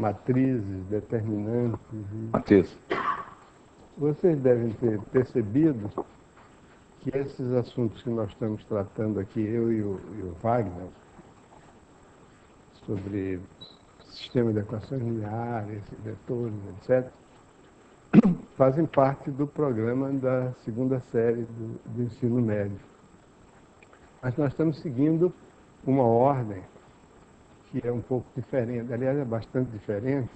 matrizes, determinantes. Matheus. Vocês devem ter percebido que esses assuntos que nós estamos tratando aqui, eu e o Wagner, sobre sistema de equações lineares, vetores, etc., fazem parte do programa da segunda série do ensino médio. Mas nós estamos seguindo uma ordem que é um pouco diferente, aliás, é bastante diferente,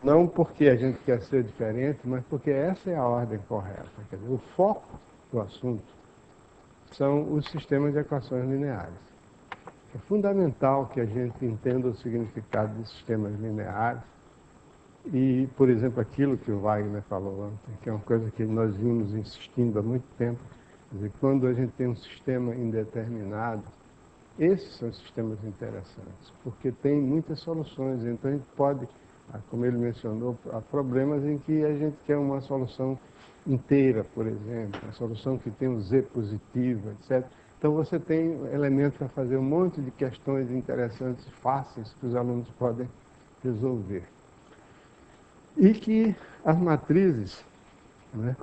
não porque a gente quer ser diferente, mas porque essa é a ordem correta. Quer dizer, o foco do assunto são os sistemas de equações lineares. É fundamental que a gente entenda o significado de sistemas lineares e, por exemplo, aquilo que o Wagner falou ontem, que é uma coisa que nós vimos insistindo há muito tempo, quer dizer, quando a gente tem um sistema indeterminado, esses são sistemas interessantes, porque tem muitas soluções, então a gente pode, como ele mencionou, há problemas em que a gente quer uma solução inteira, por exemplo, uma solução que tem um Z positivo, etc. Então você tem elementos para fazer um monte de questões interessantes, fáceis, que os alunos podem resolver. E que as matrizes, né,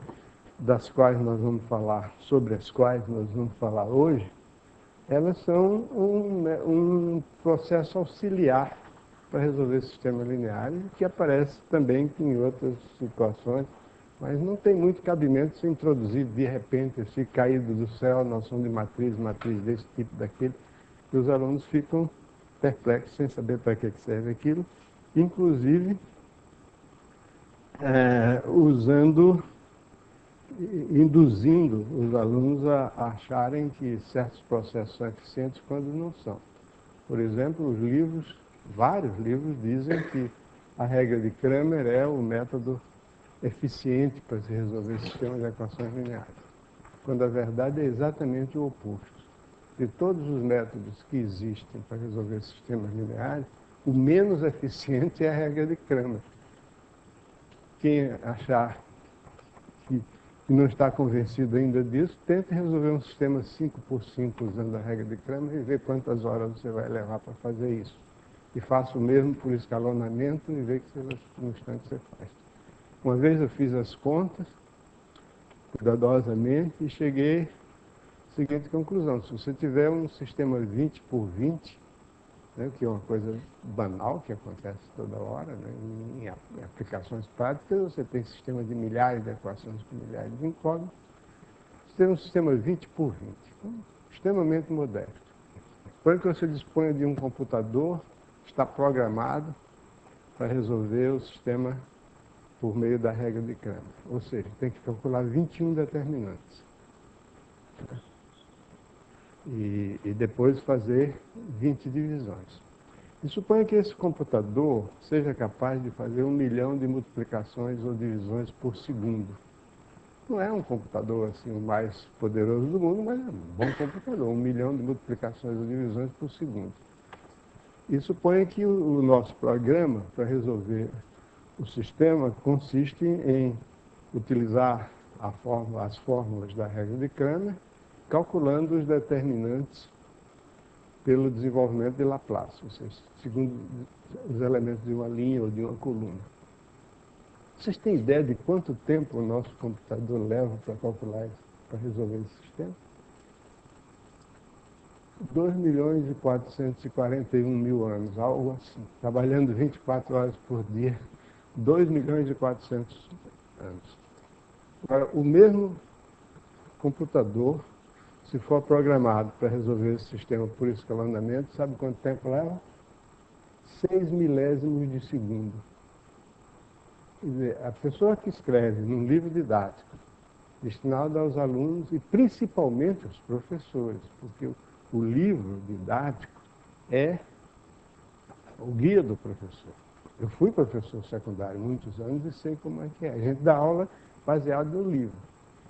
das quais nós vamos falar, sobre as quais nós vamos falar hoje, elas são um processo auxiliar para resolver sistemas lineares, que aparece também em outras situações, mas não tem muito cabimento se introduzir de repente, se caído do céu a noção de matriz desse tipo, daquele, que os alunos ficam perplexos sem saber para que serve aquilo, inclusive induzindo os alunos a acharem que certos processos são eficientes quando não são. Por exemplo, os livros, vários livros dizem que a regra de Cramer é o método eficiente para se resolver sistemas de equações lineares, quando a verdade é exatamente o oposto. De todos os métodos que existem para resolver sistemas lineares, o menos eficiente é a regra de Cramer. Quem achar que não está convencido ainda disso, tente resolver um sistema 5x5 usando a regra de Cramer e ver quantas horas você vai levar para fazer isso. E faça o mesmo por escalonamento e vê que no instante você faz. Uma vez eu fiz as contas, cuidadosamente, e cheguei à seguinte conclusão: se você tiver um sistema 20x20, né, que é uma coisa banal, que acontece toda hora, né, em aplicações práticas, você tem sistema de milhares de equações com milhares de incógnitas, você tem um sistema 20x20, extremamente modesto. Suponha que você disponha de um computador, está programado para resolver o sistema por meio da regra de Cramer. Ou seja, tem que calcular 21 determinantes. E depois fazer 20 divisões. E suponha que esse computador seja capaz de fazer 1 milhão de multiplicações ou divisões por segundo. Não é um computador assim o mais poderoso do mundo, mas é um bom computador, 1 milhão de multiplicações ou divisões por segundo. E suponha que o nosso programa para resolver o sistema consiste em utilizar as fórmulas da regra de Cramer, calculando os determinantes pelo desenvolvimento de Laplace, ou seja, segundo os elementos de uma linha ou de uma coluna. Vocês têm ideia de quanto tempo o nosso computador leva para calcular isso, para resolver esse sistema? 2.441.000 anos, algo assim. Trabalhando 24 horas por dia, 2.400.000 anos. Agora, o mesmo computador, se for programado para resolver esse sistema por escalonamento, sabe quanto tempo leva? 6 milésimos de segundo. Quer dizer, a pessoa que escreve num livro didático, destinado aos alunos e principalmente aos professores, porque o livro didático é o guia do professor. Eu fui professor secundário muitos anos e sei como é que é. A gente dá aula baseado no livro.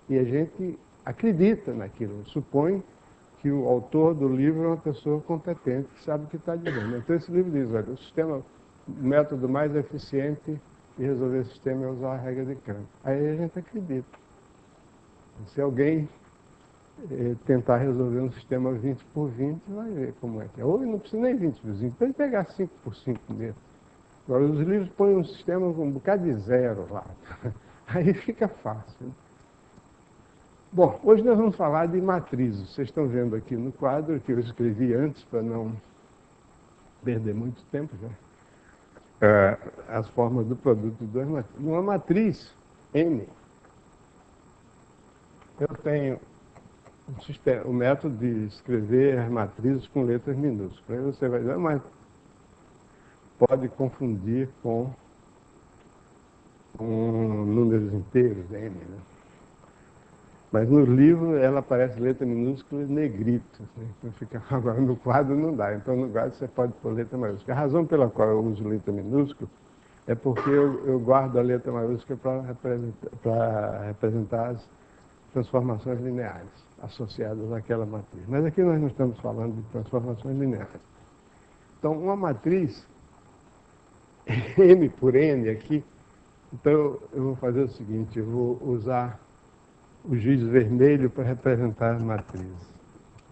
E a gente acredita naquilo, supõe que o autor do livro é uma pessoa competente, que sabe o que está dizendo. Então esse livro diz, olha, o método mais eficiente de resolver o sistema é usar a regra de Cramer. Aí a gente acredita. Se alguém tentar resolver um sistema 20x20, vai ver como é que é. Ou não precisa nem 20x20, pode pegar 5x5 mesmo. Agora, os livros põem um sistema com um bocado de zero lá. Aí fica fácil. Bom, hoje nós vamos falar de matrizes. Vocês estão vendo aqui no quadro que eu escrevi antes para não perder muito tempo já. As formas do produto de duas matrizes. Uma matriz M, eu tenho o método de escrever as matrizes com letras minúsculas. Aí você vai dizer, mas pode confundir com números inteiros, N, né? Mas no livro ela aparece letra minúscula e negrito. Né? Então fica, agora no quadro não dá. Então no quadro você pode pôr letra maiúscula. A razão pela qual eu uso letra minúscula é porque eu guardo a letra maiúscula para representar as transformações lineares associadas àquela matriz. Mas aqui nós não estamos falando de transformações lineares. Então, uma matriz, M por N aqui, então eu vou fazer o seguinte, eu vou usar o giz vermelho para representar as matrizes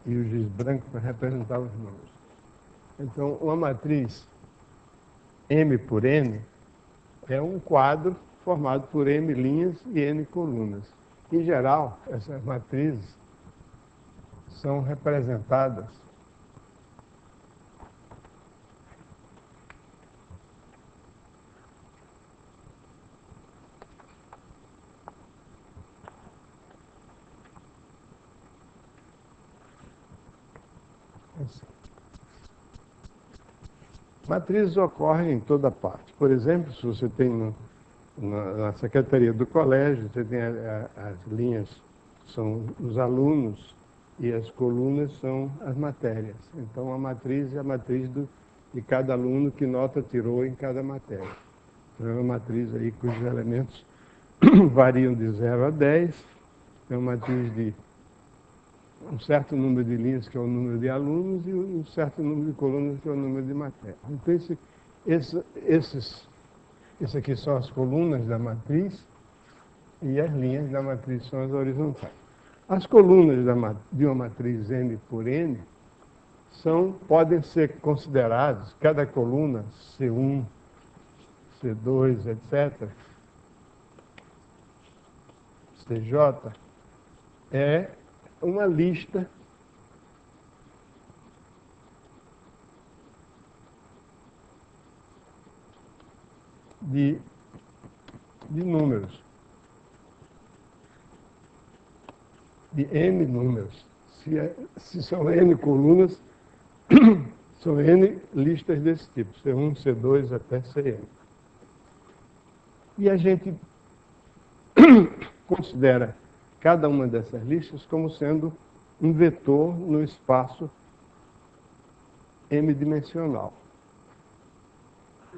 e o giz branco para representar os números. Então, uma matriz M por N é um quadro formado por M linhas e N colunas. Em geral, essas matrizes são representadas assim. Matrizes ocorrem em toda parte. Por exemplo, se você tem na secretaria do colégio, você tem as linhas, são os alunos, e as colunas são as matérias. Então, a matriz é a matriz de cada aluno que nota tirou em cada matéria. Então, é uma matriz aí cujos elementos variam de 0 a 10, é uma matriz de um certo número de linhas, que é o número de alunos, e um certo número de colunas, que é o número de matérias. Então, esses aqui são as colunas da matriz, e as linhas da matriz são as horizontais. As colunas de uma matriz M por N podem ser consideradas, cada coluna, C1, C2, etc., CJ, é uma lista de números, de N números. Se são N colunas, são N listas desse tipo, C1, C2 até Cn. E a gente considera cada uma dessas listas como sendo um vetor no espaço m-dimensional.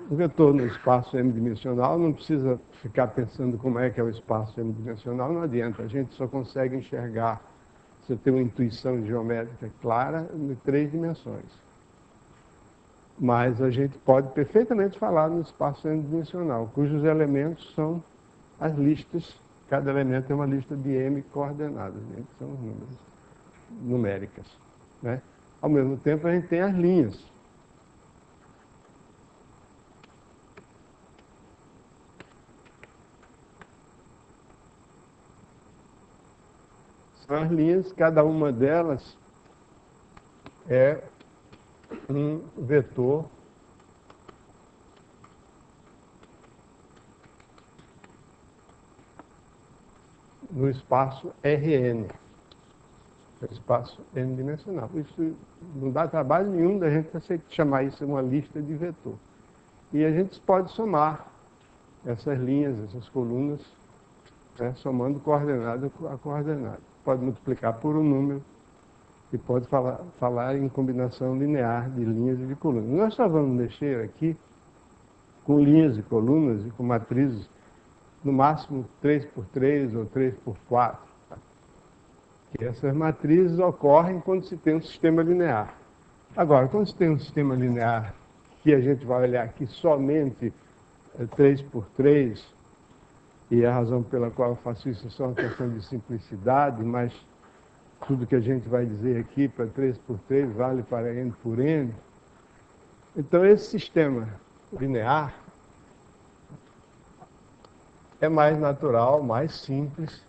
O vetor no espaço m-dimensional não precisa ficar pensando como é que é o espaço m-dimensional, não adianta, a gente só consegue enxergar, você tem uma intuição geométrica clara em 3 dimensões. Mas a gente pode perfeitamente falar no espaço n-dimensional, cujos elementos são as listas, cada elemento é uma lista de m coordenadas, né, que são os números numéricas. Né? Ao mesmo tempo, a gente tem as linhas. São as linhas, cada uma delas é um vetor no espaço Rn, no espaço n-dimensional. Isso não dá trabalho nenhum da gente chamar isso uma lista de vetor. E a gente pode somar essas linhas, essas colunas, né, somando coordenada a coordenada. Pode multiplicar por um número e pode falar em combinação linear de linhas e de colunas. Nós só vamos mexer aqui com linhas e colunas e com matrizes no máximo 3x3 ou 3x4. Que essas matrizes ocorrem quando se tem um sistema linear. Agora, quando se tem um sistema linear que a gente vai olhar aqui somente 3x3, e a razão pela qual eu faço isso é só uma questão de simplicidade, mas tudo que a gente vai dizer aqui para 3x3 vale para n por n. Então, esse sistema linear, é mais natural, mais simples,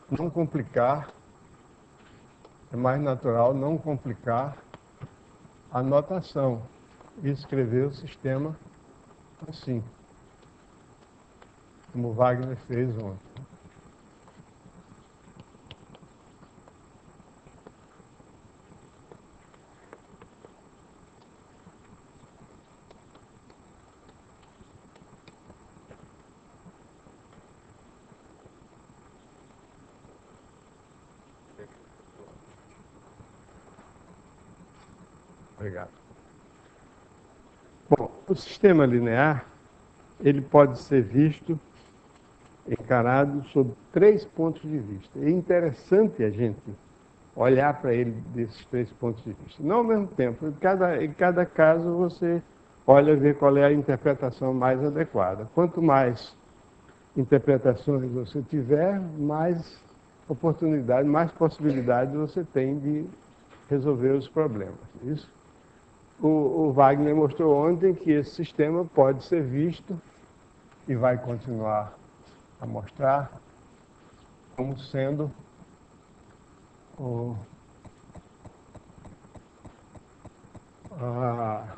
não complicar, é mais natural não complicar a notação e escrever o sistema assim, como Wagner fez ontem. Obrigado. Bom, o sistema linear, ele pode ser visto, encarado sob 3 pontos de vista. É interessante a gente olhar para ele desses 3 pontos de vista. Não ao mesmo tempo, em cada caso você olha e vê qual é a interpretação mais adequada. Quanto mais interpretações você tiver, mais oportunidade, mais possibilidades você tem de resolver os problemas. Isso. O Wagner mostrou ontem que esse sistema pode ser visto e vai continuar a mostrar como sendo a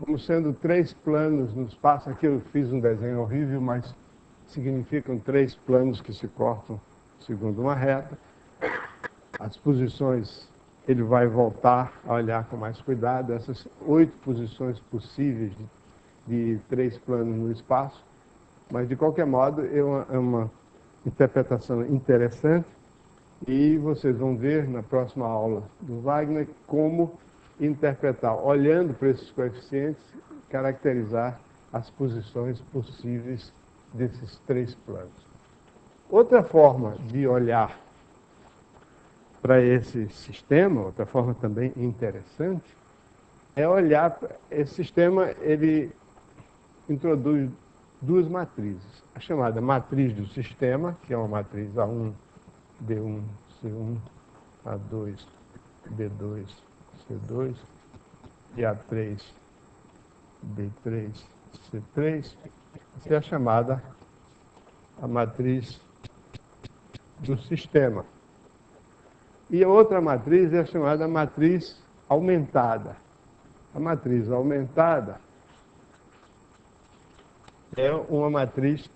como sendo 3 planos no espaço. Aqui eu fiz um desenho horrível, mas significam 3 planos que se cortam segundo uma reta. As posições, ele vai voltar a olhar com mais cuidado, essas 8 posições possíveis de 3 planos no espaço, mas de qualquer modo é uma interpretação interessante e vocês vão ver na próxima aula do Wagner como interpretar, olhando para esses coeficientes, caracterizar as posições possíveis desses 3 planos. Outra forma de olhar para esse sistema, outra forma também interessante, é olhar para esse sistema. Ele introduz 2 matrizes. A chamada matriz do sistema, que é uma matriz A1, B1, C1, A2, B2, C2, e A3, B3, C3, essa é a chamada a matriz do sistema. E a outra matriz é a chamada matriz aumentada. A matriz aumentada é uma matriz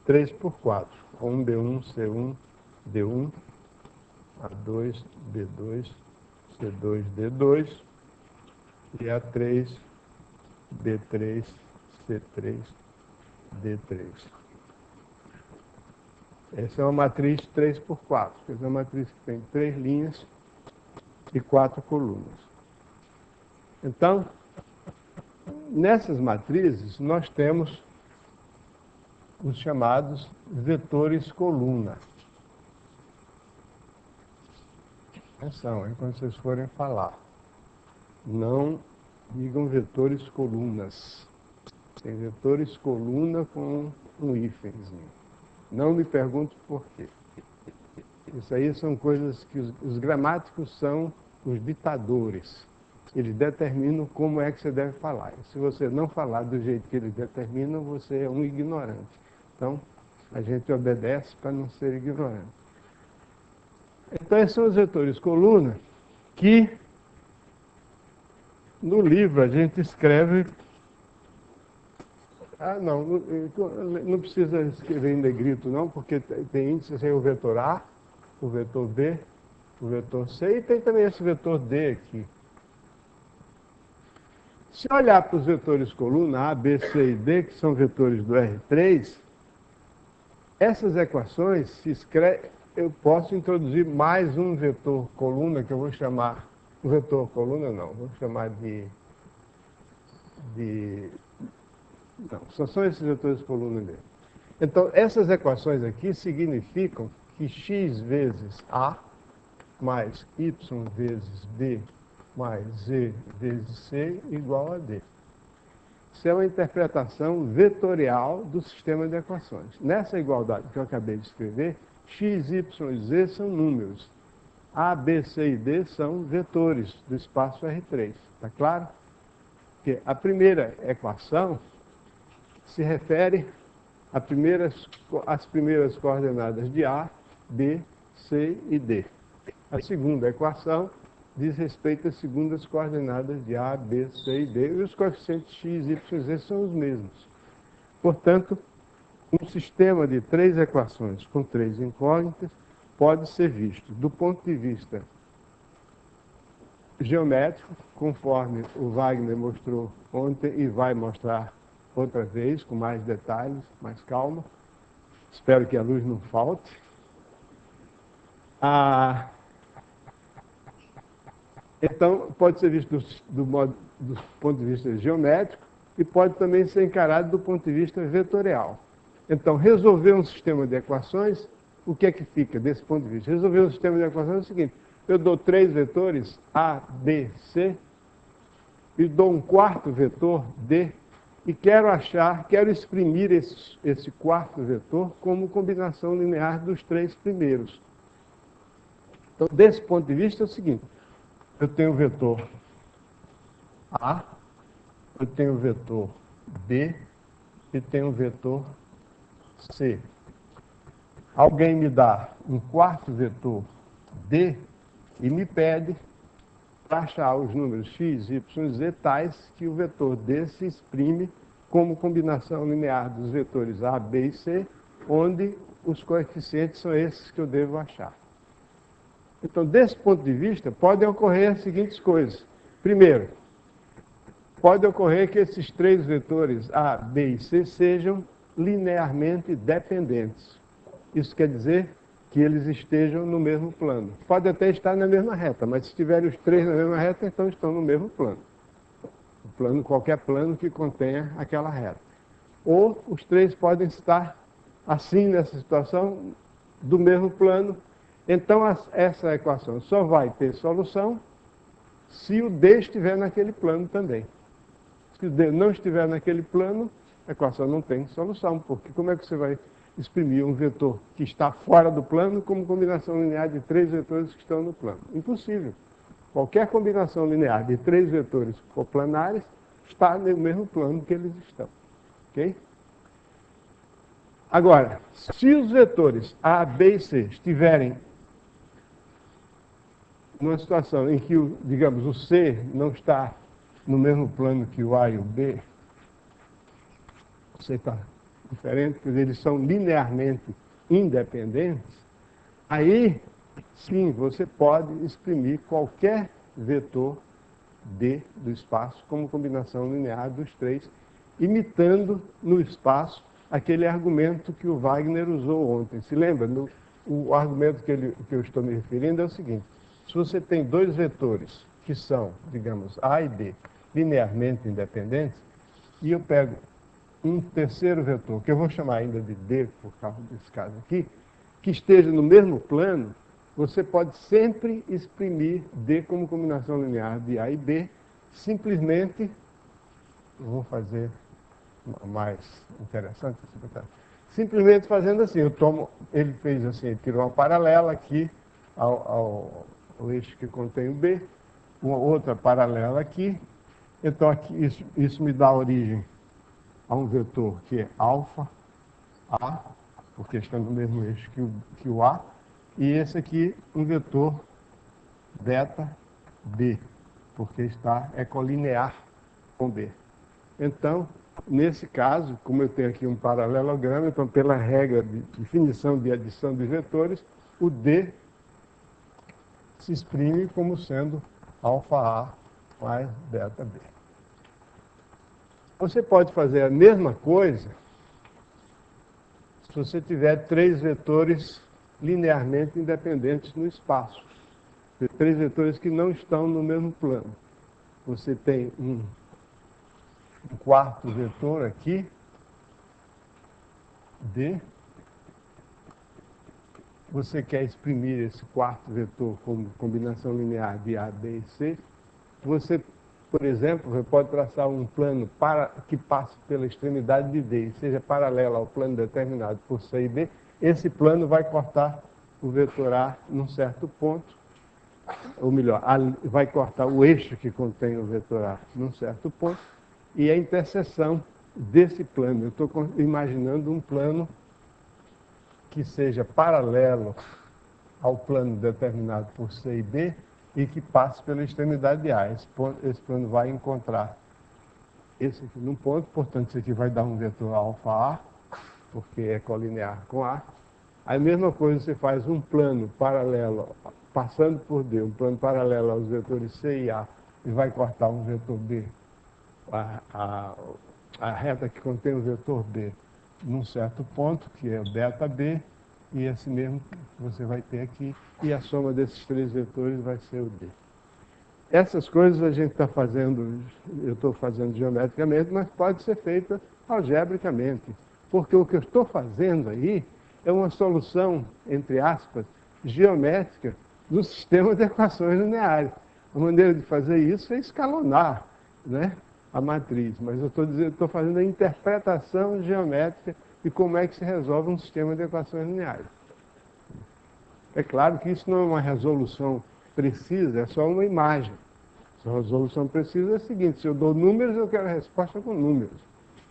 3x4, 1, B1, C1, D1, A2, B2, C2, D2, e A3, B3, C3, D3. Essa é uma matriz 3x4, quer dizer, uma matriz que tem 3 linhas e 4 colunas. Então, nessas matrizes, nós temos os chamados vetores coluna. Atenção, aí quando vocês forem falar, não digam vetores colunas. Tem vetores coluna com um hífenzinho. Não me pergunte por quê. Isso aí são coisas que os gramáticos são os ditadores. Eles determinam como é que você deve falar. E se você não falar do jeito que eles determinam, você é um ignorante. Então, a gente obedece para não ser ignorante. Então, esses são os vetores coluna que, no livro, a gente escreve... não precisa escrever em negrito, não, porque tem índices aí, o vetor A, o vetor B, o vetor C, e tem também esse vetor D aqui. Se olhar para os vetores coluna A, B, C e D, que são vetores do R3, essas equações se escrevem. Eu posso introduzir mais um vetor coluna, que eu vou chamar... O vetor coluna não, vou chamar não, são esses vetores coluna mesmo. Então, essas equações aqui significam que x vezes A mais y vezes B mais Z vezes C igual a D. Isso é uma interpretação vetorial do sistema de equações. Nessa igualdade que eu acabei de escrever, x, y e z são números. A, B, C e D são vetores do espaço R3. Está claro? Porque a primeira equação se refere às primeiras coordenadas de A, B, C e D. A segunda equação diz respeito às segundas coordenadas de A, B, C e D, e os coeficientes x, y e z são os mesmos. Portanto, um sistema de três equações com três incógnitas pode ser visto do ponto de vista geométrico, conforme o Wagner mostrou ontem e vai mostrar outra vez, com mais detalhes, mais calma. Espero que a luz não falte. Então, pode ser visto do ponto de vista geométrico e pode também ser encarado do ponto de vista vetorial. Então, resolver um sistema de equações, o que é que fica desse ponto de vista? Resolver um sistema de equações é o seguinte: eu dou três vetores, A, B, C, e dou um quarto vetor, D, e quero exprimir esse quarto vetor como combinação linear dos três primeiros. Então, desse ponto de vista é o seguinte: eu tenho o vetor A, eu tenho o vetor B e tenho o vetor C. Alguém me dá um quarto vetor D e me pede para achar os números x, y e z tais que o vetor D se exprime como combinação linear dos vetores A, B e C, onde os coeficientes são esses que eu devo achar. Então, desse ponto de vista, podem ocorrer as seguintes coisas. Primeiro, pode ocorrer que esses três vetores A, B e C sejam linearmente dependentes. Isso quer dizer que eles estejam no mesmo plano. Pode até estar na mesma reta, mas se estiverem os três na mesma reta, então estão no mesmo plano. Qualquer plano que contenha aquela reta. Ou os três podem estar assim nessa situação, do mesmo plano. Então, essa equação só vai ter solução se o D estiver naquele plano também. Se o D não estiver naquele plano, a equação não tem solução, porque como é que você vai exprimir um vetor que está fora do plano como combinação linear de três vetores que estão no plano? Impossível. Qualquer combinação linear de três vetores coplanares está no mesmo plano que eles estão. Ok? Agora, se os vetores A, B e C estiverem numa situação em que, digamos, o C não está no mesmo plano que o A e o B, o C está diferente, quer dizer, eles são linearmente independentes, aí sim você pode exprimir qualquer vetor D do espaço como combinação linear dos três, imitando no espaço aquele argumento que o Wagner usou ontem. Se lembra? O argumento que eu estou me referindo é o seguinte: se você tem dois vetores que são, digamos, A e B, linearmente independentes, e eu pego um terceiro vetor, que eu vou chamar ainda de D, por causa desse caso aqui, que esteja no mesmo plano, você pode sempre exprimir D como combinação linear de A e B, simplesmente, vou fazer mais interessante, simplesmente fazendo assim, ele fez assim, ele tirou uma paralela aqui ao eixo que contém o B, uma outra paralela aqui, então aqui, isso me dá origem a um vetor que é alfa A, porque está no mesmo eixo que o A, e esse aqui um vetor beta B, porque está ecolinear com B. Então, nesse caso, como eu tenho aqui um paralelogramo, então pela regra de definição de adição de vetores, o D se exprime como sendo alfa A mais beta B. Você pode fazer a mesma coisa se você tiver três vetores linearmente independentes no espaço. Três vetores que não estão no mesmo plano. Você tem um quarto vetor aqui, D. Você quer exprimir esse quarto vetor como combinação linear de A, B e C. Você Por exemplo, você pode traçar um plano que passe pela extremidade de D e seja paralelo ao plano determinado por C e B. Esse plano vai cortar o vetor A num certo ponto, ou melhor, vai cortar o eixo que contém o vetor A num certo ponto, e a interseção desse plano. Eu estou imaginando um plano que seja paralelo ao plano determinado por C e B e que passe pela extremidade de A. Esse plano vai encontrar esse aqui num ponto, portanto, isso aqui vai dar um vetor alfa A, porque é colinear com A. Aí, a mesma coisa, você faz um plano paralelo, passando por D, um plano paralelo aos vetores C e A, e vai cortar um vetor B, a reta que contém o vetor B, num certo ponto, que é o beta B, e esse mesmo que você vai ter aqui, e a soma desses três vetores vai ser o D. Essas coisas a gente está fazendo, eu estou fazendo geometricamente, mas pode ser feita algebricamente, porque o que eu estou fazendo aí é uma solução, entre aspas, geométrica do sistema de equações lineares. A maneira de fazer isso é escalonar, né, a matriz, mas eu estou fazendo a interpretação geométrica de como é que se resolve um sistema de equações lineares. É claro que isso não é uma resolução precisa, é só uma imagem. A resolução precisa é a seguinte: se eu dou números, eu quero a resposta com números,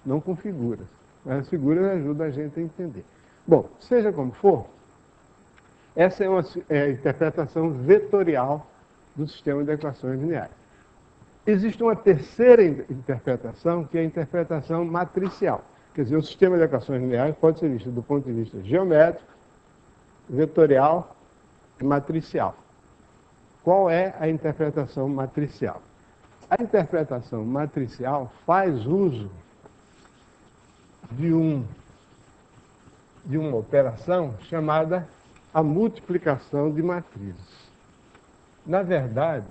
não com figuras. Mas as figuras ajudam a gente a entender. Bom, seja como for, essa é a interpretação vetorial do sistema de equações lineares. Existe uma terceira interpretação, que é a interpretação matricial. Quer dizer, o sistema de equações lineares pode ser visto do ponto de vista geométrico, vetorial e matricial. Qual é a interpretação matricial? A interpretação matricial faz uso de uma operação chamada a multiplicação de matrizes. Na verdade,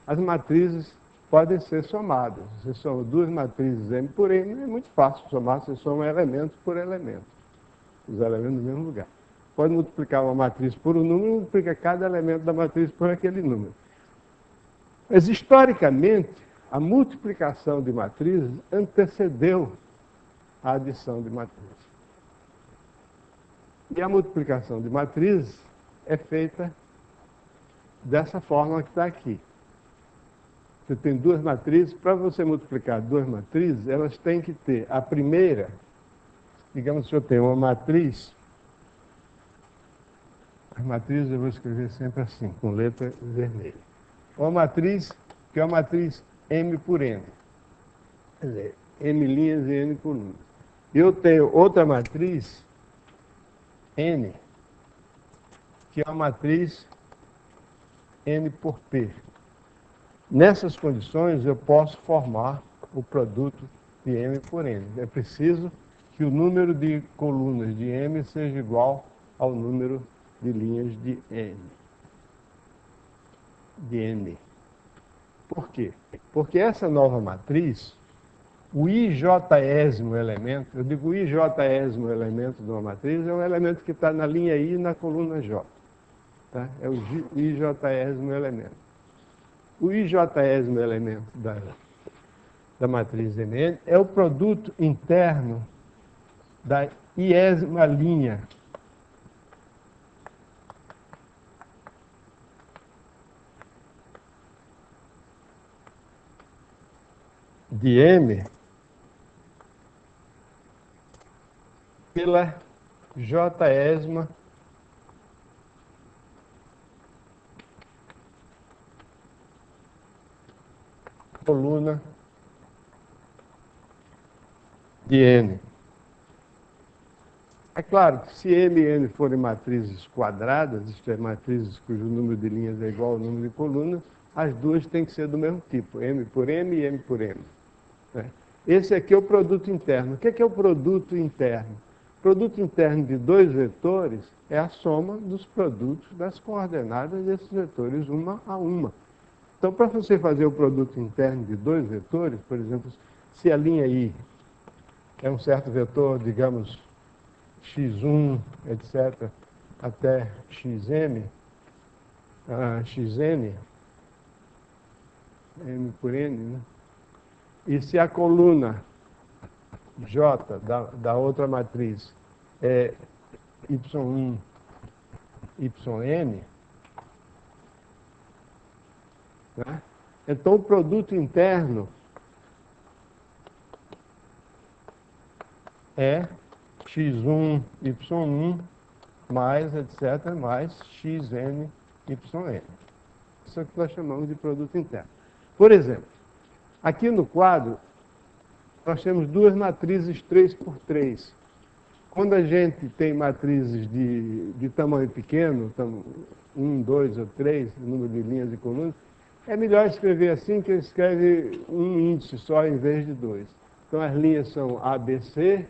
as matrizes podem ser somadas. Você soma duas matrizes M por N, é muito fácil somar, você soma elemento por elemento, os elementos no mesmo lugar. Pode multiplicar uma matriz por um número, multiplica cada elemento da matriz por aquele número. Mas, historicamente, a multiplicação de matrizes antecedeu a adição de matrizes. E a multiplicação de matrizes é feita dessa forma que está aqui. Você tem duas matrizes, para você multiplicar duas matrizes, elas têm que ter a primeira, digamos que eu tenho uma matriz, as matrizes eu vou escrever sempre assim, com letra vermelha. Uma matriz que é uma matriz M por N. Quer dizer, M linhas e N colunas. Eu tenho outra matriz, N, que é uma matriz N por P. Nessas condições, eu posso formar o produto de M por N. É preciso que o número de colunas de M seja igual ao número de linhas de N. Por quê? Porque essa nova matriz, o ijésimo elemento, eu digo o ijésimo elemento de uma matriz, é um elemento que está na linha I e na coluna J. Tá? É o ijésimo elemento. O ijésimo elemento da matriz MN é o produto interno da iésima linha de M pela jésima coluna de N. É claro que se M e N forem matrizes quadradas, isto é, matrizes cujo número de linhas é igual ao número de colunas, as duas têm que ser do mesmo tipo, M por M e M por M. Né? Esse aqui é o produto interno. O que é o produto interno? O produto interno de dois vetores é a soma dos produtos das coordenadas desses vetores uma a uma. Então, para você fazer o produto interno de dois vetores, por exemplo, se a linha I é um certo vetor, digamos, x1, etc., até xm, xn, M por N, né? E se a coluna J da outra matriz é Y1, YN, né? Então o produto interno é x1, y1, mais, etc., mais xn, yn. Isso é o que nós chamamos de produto interno. Por exemplo, aqui no quadro, nós temos duas matrizes 3x3. Quando a gente tem matrizes de tamanho pequeno, 1, 2 ou 3, número de linhas e colunas, é melhor escrever assim que escreve um índice só em vez de dois. Então as linhas são A, B, C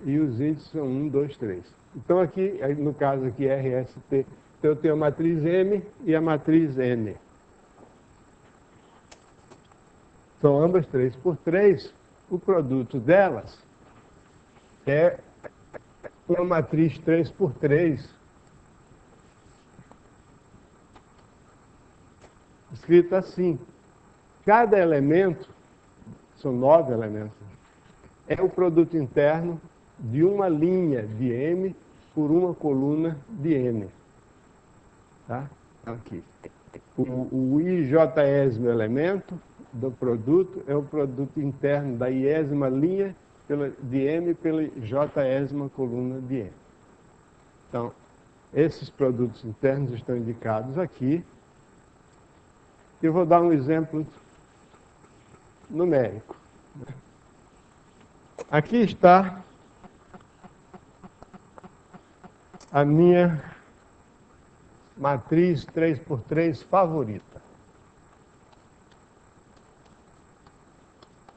e os índices são 1, 2, 3. Então aqui, no caso aqui RST, então eu tenho a matriz M e a matriz N. São ambas 3x3, o produto delas é uma matriz 3x3, escrita assim. Cada elemento, são 9 elementos, é o produto interno de uma linha de M por uma coluna de N. Tá? Aqui. O IJésimo elemento do produto é o produto interno da iésima linha de M pela Jésima coluna de M. Então, esses produtos internos estão indicados aqui. Eu vou dar um exemplo numérico. Aqui está a minha matriz 3x3 favorita.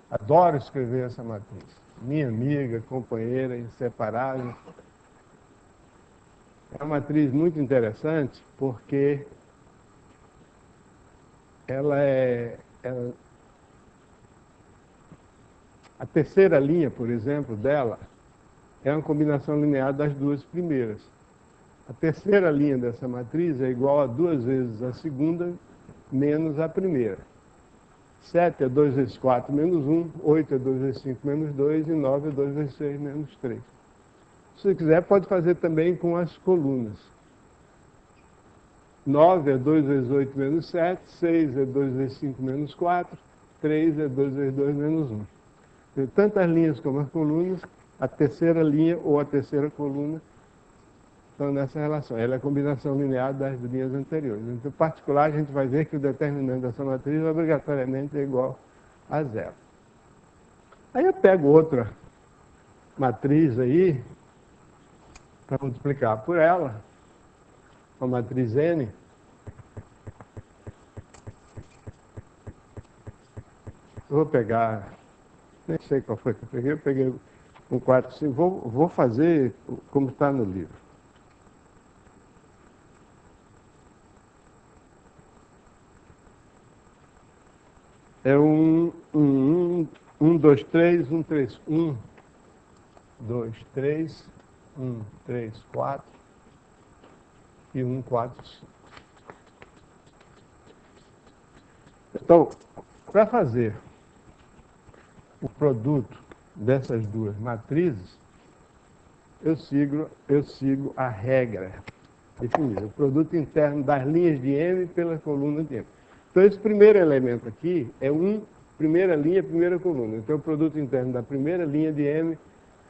Adoro escrever essa matriz. Minha amiga, companheira, inseparável. É uma matriz muito interessante porque a terceira linha, por exemplo, dela é uma combinação linear das duas primeiras. A terceira linha dessa matriz é igual a 2 vezes a segunda menos a primeira. 7 é 2 vezes 4 menos 1, 8 é 2 vezes 5 menos 2 e 9 é 2 vezes 6 menos 3. Se você quiser, pode fazer também com as colunas. 9 é 2 vezes 8 menos 7, 6 é 2 vezes 5 menos 4, 3 é 2 vezes 2 menos 1. Tem tantas linhas como as colunas, a terceira linha ou a terceira coluna estão nessa relação. Ela é a combinação linear das linhas anteriores. Então, em particular, a gente vai ver que o determinante dessa matriz obrigatoriamente é igual a zero. Aí eu pego outra matriz aí, para multiplicar por ela, a matriz N. Eu vou pegar, nem sei qual foi que eu peguei um 4, 5, vou fazer como está no livro. É 1, 2, 3, 1, 3, 1, 2, 3, 1, 3, 4 e 1, 4, 5. Então, para fazer o produto dessas duas matrizes, eu sigo a regra definida, o produto interno das linhas de M pela coluna de M. Então, esse primeiro elemento aqui é primeira linha, primeira coluna. Então, o produto interno da primeira linha de M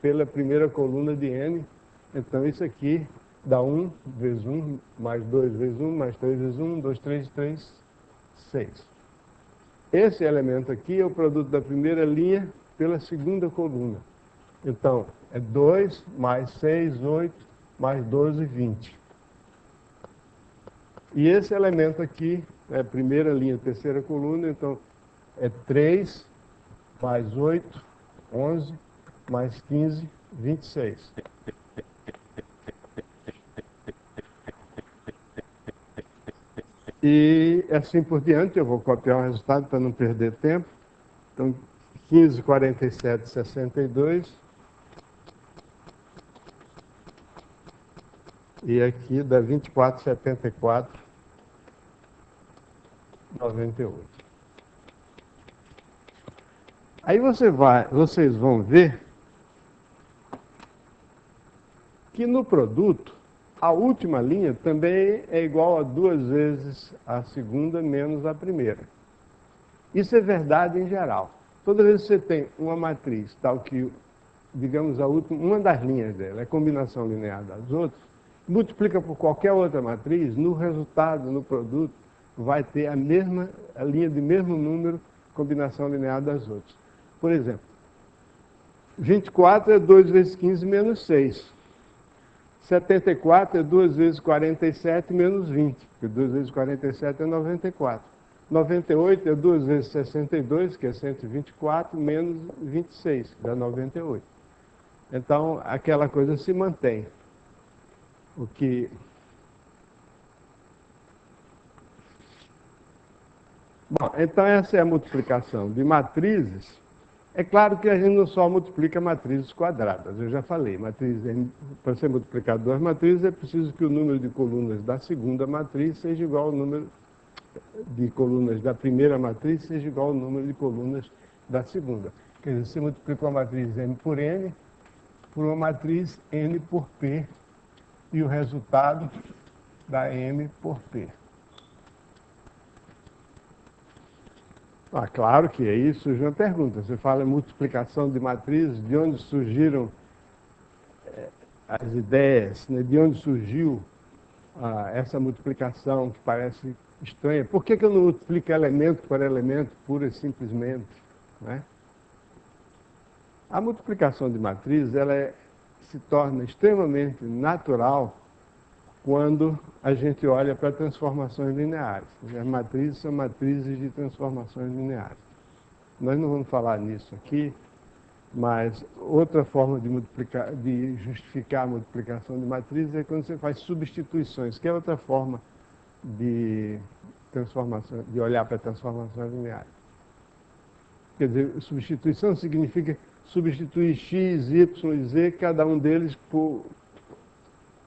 pela primeira coluna de N. Então, isso aqui dá 1 vezes 1, mais 2 vezes 1, mais 3 vezes 1, 2, 3, 3, 6. Esse elemento aqui é o produto da primeira linha pela segunda coluna. Então, é 2 mais 6, 8, mais 12, 20. E esse elemento aqui é a primeira linha, terceira coluna, então é 3 mais 8, 11, mais 15, 26. E assim por diante, eu vou copiar o resultado para não perder tempo. Então, 15, 47, 62. E aqui dá 24, 74, 98. Aí vocês vão ver que no produto, a última linha também é igual a 2 vezes a segunda menos a primeira. Isso é verdade em geral. Toda vez que você tem uma matriz tal que, digamos, uma das linhas dela é combinação linear das outras, multiplica por qualquer outra matriz, no resultado, no produto, vai ter a linha de mesmo número, combinação linear das outras. Por exemplo, 24 é 2 vezes 15 menos 6. 74 é 2 vezes 47 menos 20, porque 2 vezes 47 é 94. 98 é 2 vezes 62, que é 124, menos 26, dá 98. Então, aquela coisa se mantém. O que... Bom, então essa é a multiplicação de matrizes. É claro que a gente não só multiplica matrizes quadradas, eu já falei, para ser multiplicado duas matrizes é preciso que o número de colunas da segunda matriz seja igual ao número de colunas da primeira matriz seja igual ao número de colunas da segunda. Quer dizer, você multiplica uma matriz M por N por uma matriz N por P e o resultado dá M por P. Claro que aí surge uma pergunta. Você fala em multiplicação de matrizes, de onde surgiram as ideias, né? De onde surgiu essa multiplicação que parece estranha. Por que eu não multiplico elemento por elemento, pura e simplesmente? Né? A multiplicação de matrizes se torna extremamente natural quando a gente olha para transformações lineares. As matrizes são matrizes de transformações lineares. Nós não vamos falar nisso aqui, mas outra forma de justificar a multiplicação de matrizes é quando você faz substituições, que é outra forma de transformação, de olhar para transformações lineares. Quer dizer, substituição significa substituir x, y e z, cada um deles por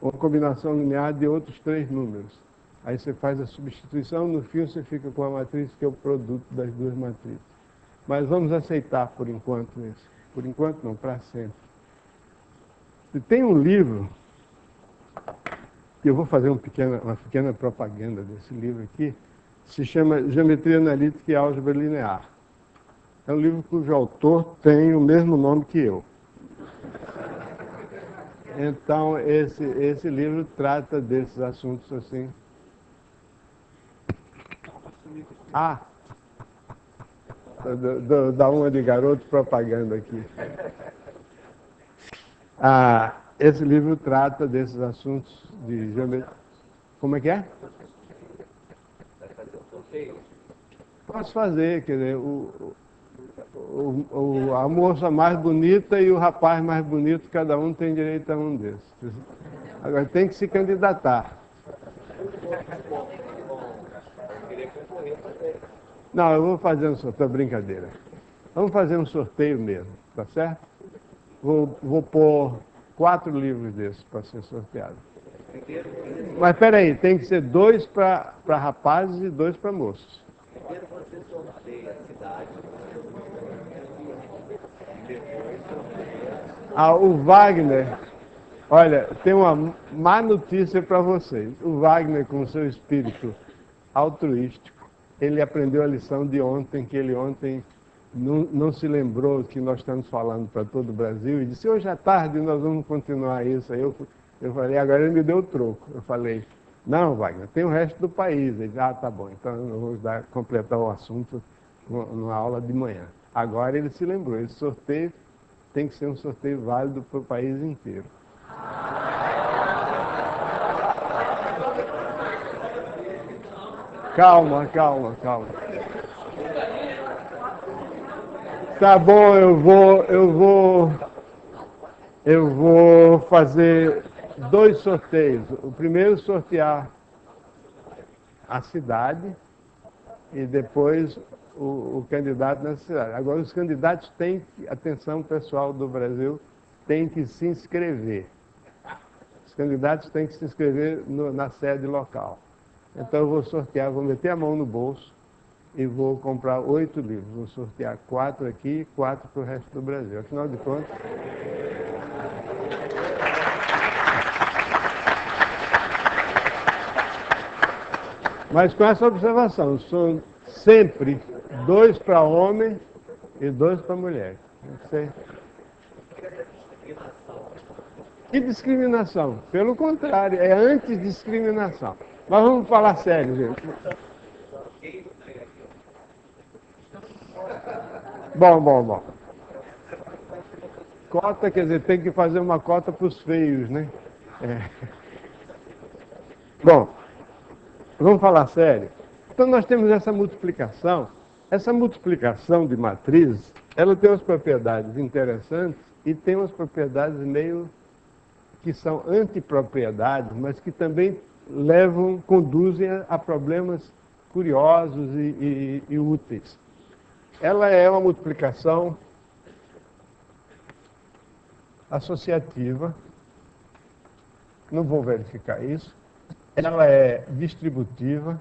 uma combinação linear de outros 3 números. Aí você faz a substituição, no fim você fica com a matriz que é o produto das duas matrizes. Mas vamos aceitar por enquanto isso. Por enquanto não, para sempre. E tem um livro, que eu vou fazer uma pequena propaganda desse livro aqui, se chama Geometria Analítica e Álgebra Linear. É um livro cujo autor tem o mesmo nome que eu. Então, esse livro trata desses assuntos assim. Dá uma de garoto propaganda aqui. Esse livro trata desses assuntos de geometria. Como é que é? Posso fazer, quer dizer, a moça mais bonita e o rapaz mais bonito, cada um tem direito a um desses. Agora tem que se candidatar. Não, eu vou fazer um sorteio, brincadeira. Vamos fazer um sorteio mesmo, tá certo? Vou pôr 4 livros desses para ser sorteado. Mas peraí, tem que ser 2 para rapazes e 2 para moços. Primeiro você sorteia a cidade. O Wagner, olha, tem uma má notícia para vocês. O Wagner, com o seu espírito altruístico, ele aprendeu a lição de ontem, que ele ontem não se lembrou que nós estamos falando para todo o Brasil, e disse, hoje à tarde nós vamos continuar isso. Aí eu falei, agora ele me deu o troco. Eu falei, não, Wagner, tem o resto do país. Ele disse, tá bom, então nós vamos completar o assunto numa aula de manhã. Agora ele se lembrou, esse sorteio tem que ser um sorteio válido para o país inteiro. Calma. Tá bom, eu vou fazer 2 sorteios. O primeiro sortear a cidade e depois o candidato nessa cidade. Agora os candidatos têm que, atenção pessoal do Brasil, têm que se inscrever. Os candidatos têm que se inscrever na sede local. Então eu vou sortear, vou meter a mão no bolso e vou comprar 8 livros. Vou sortear 4 aqui e 4 para o resto do Brasil. Afinal de contas, mas com essa observação, são sempre 2 para homem e 2 para mulher. Não sei. Que discriminação? Pelo contrário, é antidiscriminação. Mas vamos falar sério, gente. Bom. Cota, quer dizer, tem que fazer uma cota para os feios, né? É. Bom, vamos falar sério. Então nós temos essa multiplicação. Essa multiplicação de matrizes, ela tem umas propriedades interessantes e tem umas propriedades meio que são antipropriedades, mas que também conduzem a problemas curiosos e úteis. Ela é uma multiplicação associativa, não vou verificar isso. Ela é distributiva.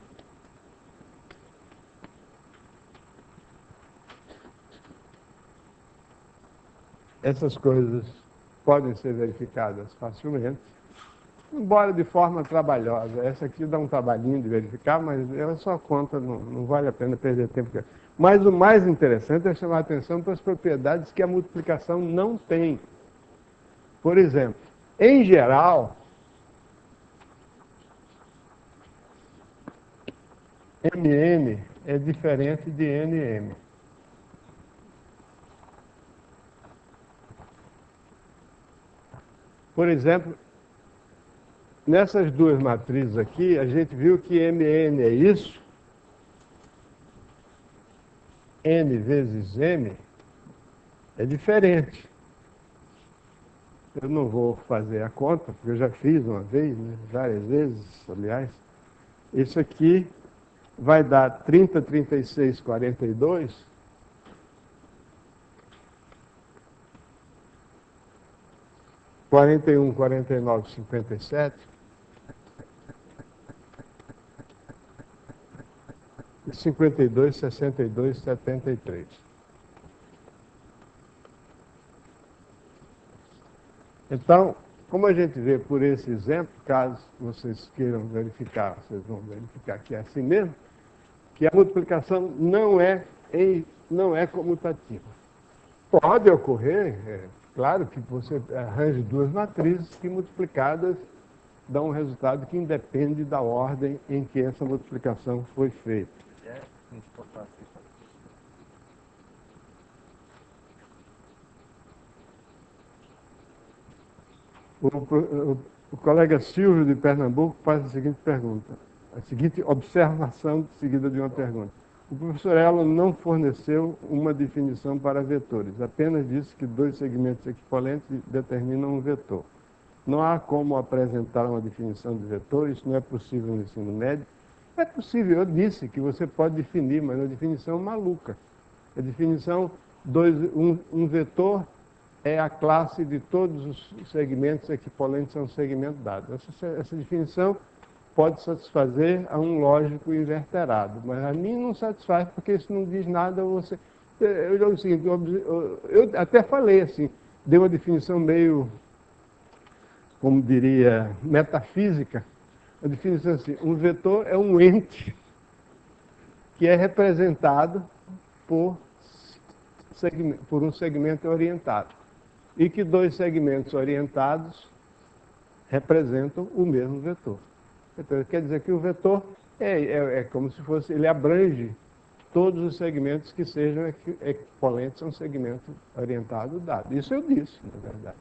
Essas coisas podem ser verificadas facilmente, embora de forma trabalhosa. Essa aqui dá um trabalhinho de verificar, mas ela só conta, não vale a pena perder tempo. Mas o mais interessante é chamar a atenção para as propriedades que a multiplicação não tem. Por exemplo, em geral, MN é diferente de NM. Por exemplo, nessas duas matrizes aqui, a gente viu que MN é isso, N vezes M é diferente. Eu não vou fazer a conta, porque eu já fiz uma vez, né? Várias vezes, aliás. Isso aqui vai dar 30, 36, 42. 41, 49, 57. E 52, 62, 73. Então, como a gente vê por esse exemplo, caso vocês queiram verificar, vocês vão verificar que é assim mesmo, que a multiplicação não é comutativa. Pode ocorrer, claro que você arranje duas matrizes que multiplicadas dão um resultado que independe da ordem em que essa multiplicação foi feita. O colega Silvio de Pernambuco faz a seguinte pergunta, a seguinte observação seguida de uma pergunta. O professor Elo não forneceu uma definição para vetores, apenas disse que 2 segmentos equivalentes determinam um vetor. Não há como apresentar uma definição de vetor, isso não é possível no ensino médio. É possível, eu disse que você pode definir, mas é uma definição maluca. A definição, um vetor é a classe de todos os segmentos equivalentes a um segmento dado. Essa definição pode satisfazer a um lógico inverterado, mas a mim não satisfaz, porque isso não diz nada. Eu digo o seguinte, eu até falei assim, dei uma definição meio, como diria, metafísica. A definição assim, um vetor é um ente que é representado por um segmento orientado. E que 2 segmentos orientados representam o mesmo vetor. Então, quer dizer que o vetor é como se fosse, ele abrange todos os segmentos que sejam equivalentes a um segmento orientado dado. Isso eu disse, na verdade.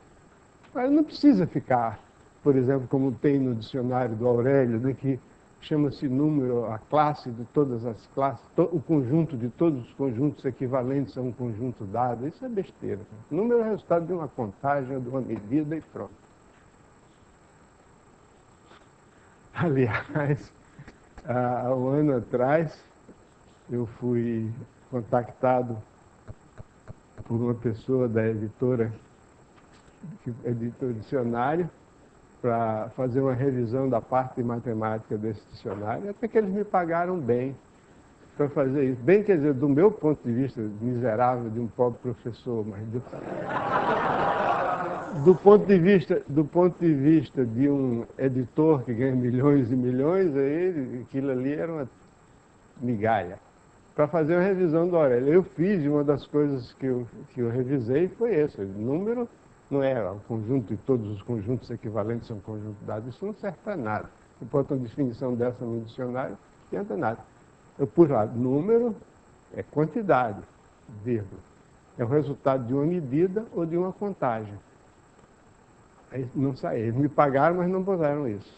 Mas não precisa ficar, por exemplo, como tem no dicionário do Aurélio, né, que chama-se número, a classe de todas as classes, o conjunto de todos os conjuntos equivalentes a um conjunto dado. Isso é besteira. O número é o resultado de uma contagem, de uma medida e pronto. Aliás, há um ano atrás, eu fui contactado por uma pessoa da editora, que editou o dicionário, para fazer uma revisão da parte de matemática desse dicionário, até que eles me pagaram bem. para fazer isso. Bem, quer dizer, do meu ponto de vista miserável de um pobre professor, mas do ponto de vista de um editor que ganha milhões e milhões, aí aquilo ali era uma migalha. Para fazer uma revisão do Aurélio. Eu fiz, e uma das coisas que eu revisei foi esse. O número não é o conjunto, e todos os conjuntos equivalentes são um conjunto de dados. Isso não serve para nada. Se botar uma definição dessa no dicionário, não adianta nada. Eu pus lá, número é quantidade, vírgula. É o resultado de uma medida ou de uma contagem. Aí não saiu. Eles me pagaram, mas não puseram isso.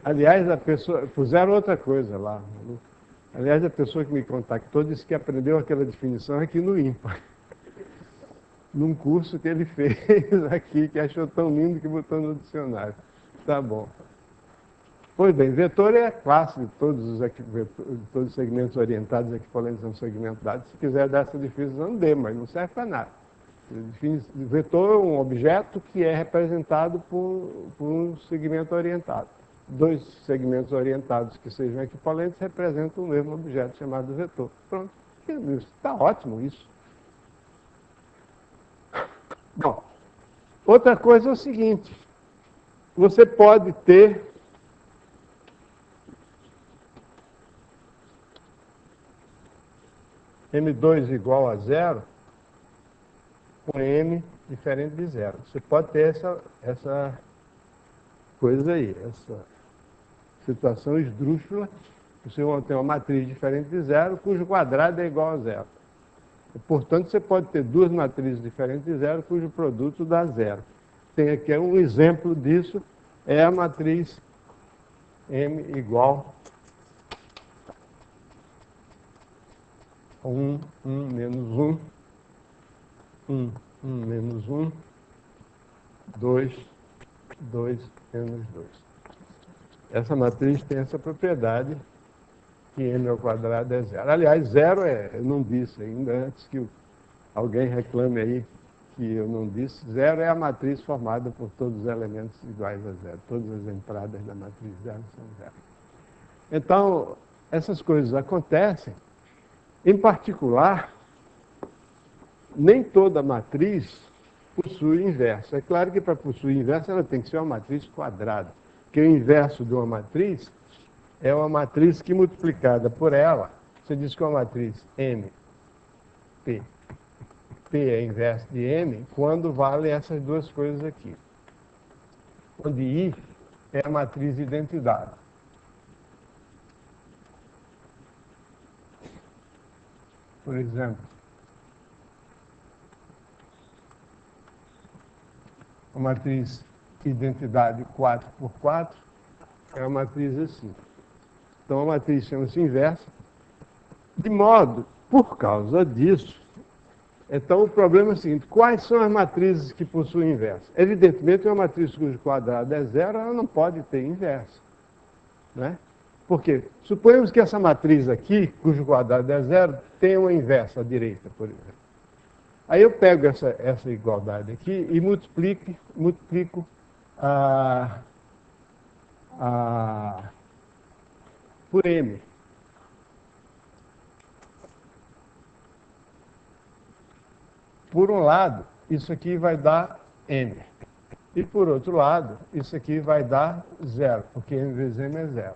Aliás, a pessoa, puseram outra coisa lá. Aliás, a pessoa que me contactou disse que aprendeu aquela definição aqui no IMPA, num curso que ele fez aqui, que achou tão lindo que botou no dicionário. Tá bom. Pois bem, vetor é a classe de todos os segmentos orientados, equivalentes a um segmento dado. Se quiser dar essa definição, dê, mas não serve para nada. Vetor é um objeto que é representado por um segmento orientado. Dois segmentos orientados que sejam equivalentes representam o mesmo objeto chamado vetor. Pronto. Está ótimo isso. Bom, outra coisa é o seguinte. Você pode ter M2 igual a zero com M diferente de zero. Você pode ter essa coisa aí, essa situação esdrúxula. Você tem uma matriz diferente de zero, cujo quadrado é igual a zero. E, portanto, você pode ter duas matrizes diferentes de zero, cujo produto dá zero. Tem aqui um exemplo disso, é a matriz M igual a 1, 1 menos 1, 1, 1 menos 1, 2, 2 menos 2. Essa matriz tem essa propriedade que m ao quadrado é zero. Aliás, zero eu não disse ainda, antes que alguém reclame aí que eu não disse, zero é a matriz formada por todos os elementos iguais a zero. Todas as entradas da matriz zero são zero. Então, essas coisas acontecem. Em particular, nem toda matriz possui inverso. É claro que para possuir inverso ela tem que ser uma matriz quadrada, porque o inverso de uma matriz é uma matriz que multiplicada por ela, você diz que é uma matriz M, P. P é inverso de M quando vale essas duas coisas aqui. Onde I é a matriz de identidade. Por exemplo, a matriz identidade 4 por 4 é uma matriz assim. Então a matriz chama-se inversa. De modo, por causa disso, então o problema é o seguinte: quais são as matrizes que possuem inverso? Evidentemente, uma matriz cujo quadrado é zero, ela não pode ter inverso. Né? Por quê? Suponhamos que essa matriz aqui, cujo quadrado é zero, tenha uma inversa à direita, por exemplo. Aí eu pego essa igualdade aqui e multiplico por M. Por um lado, isso aqui vai dar M. E por outro lado, isso aqui vai dar zero, porque M vezes M é zero.